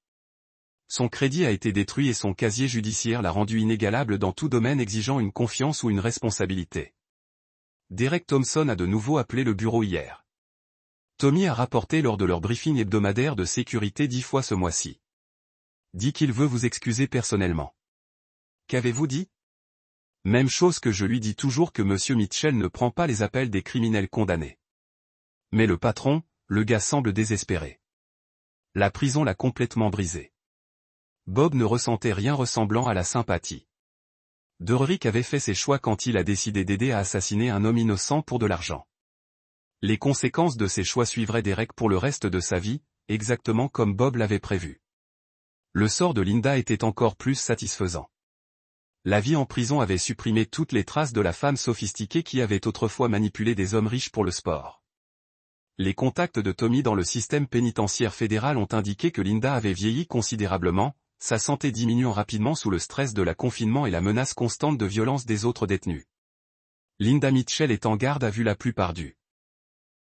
Son crédit a été détruit et son casier judiciaire l'a rendu inégalable dans tout domaine exigeant une confiance ou une responsabilité. Derek Thompson a de nouveau appelé le bureau hier. Tommy a rapporté lors de leur briefing hebdomadaire de sécurité 10 fois ce mois-ci. Dit qu'il veut vous excuser personnellement. Qu'avez-vous dit? Même chose que je lui dis toujours que Monsieur Mitchell ne prend pas les appels des criminels condamnés. Mais le patron, le gars semble désespéré. La prison l'a complètement brisé. Bob ne ressentait rien ressemblant à la sympathie. Derek avait fait ses choix quand il a décidé d'aider à assassiner un homme innocent pour de l'argent. Les conséquences de ses choix suivraient Derek pour le reste de sa vie, exactement comme Bob l'avait prévu. Le sort de Linda était encore plus satisfaisant. La vie en prison avait supprimé toutes les traces de la femme sophistiquée qui avait autrefois manipulé des hommes riches pour le sport. Les contacts de Tommy dans le système pénitentiaire fédéral ont indiqué que Linda avait vieilli considérablement, sa santé diminuant rapidement sous le stress de la confinement et la menace constante de violence des autres détenus. Linda Mitchell est en garde à vue la plupart du